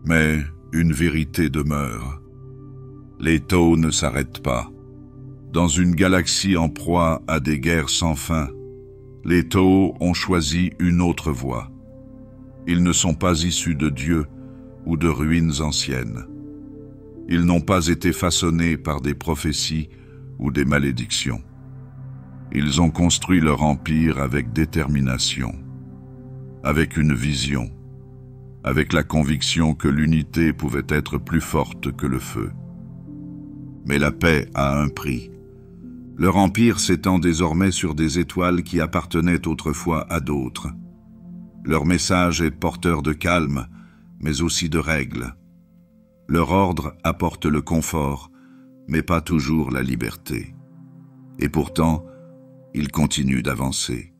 Mais une vérité demeure. Les Tao ne s'arrêtent pas. Dans une galaxie en proie à des guerres sans fin, les Tao ont choisi une autre voie. Ils ne sont pas issus de Dieu ou de ruines anciennes. Ils n'ont pas été façonnés par des prophéties ou des malédictions. Ils ont construit leur empire avec détermination, avec une vision, avec la conviction que l'unité pouvait être plus forte que le feu. Mais la paix a un prix. Leur empire s'étend désormais sur des étoiles qui appartenaient autrefois à d'autres. Leur message est porteur de calme, mais aussi de règles. Leur ordre apporte le confort, mais pas toujours la liberté. Et pourtant, ils continuent d'avancer.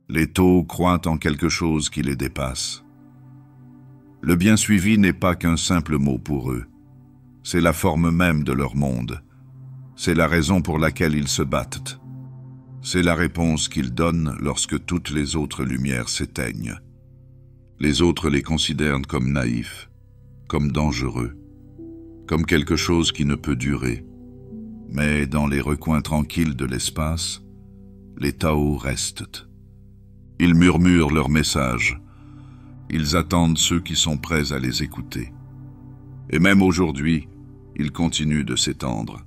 Les Tao croient en quelque chose qui les dépasse. Le bien suivi n'est pas qu'un simple mot pour eux. C'est la forme même de leur monde. C'est la raison pour laquelle ils se battent. C'est la réponse qu'ils donnent lorsque toutes les autres lumières s'éteignent. Les autres les considèrent comme naïfs, comme dangereux, comme quelque chose qui ne peut durer. Mais dans les recoins tranquilles de l'espace, les Tao restent. Ils murmurent leurs messages. Ils attendent ceux qui sont prêts à les écouter. Et même aujourd'hui, ils continuent de s'étendre.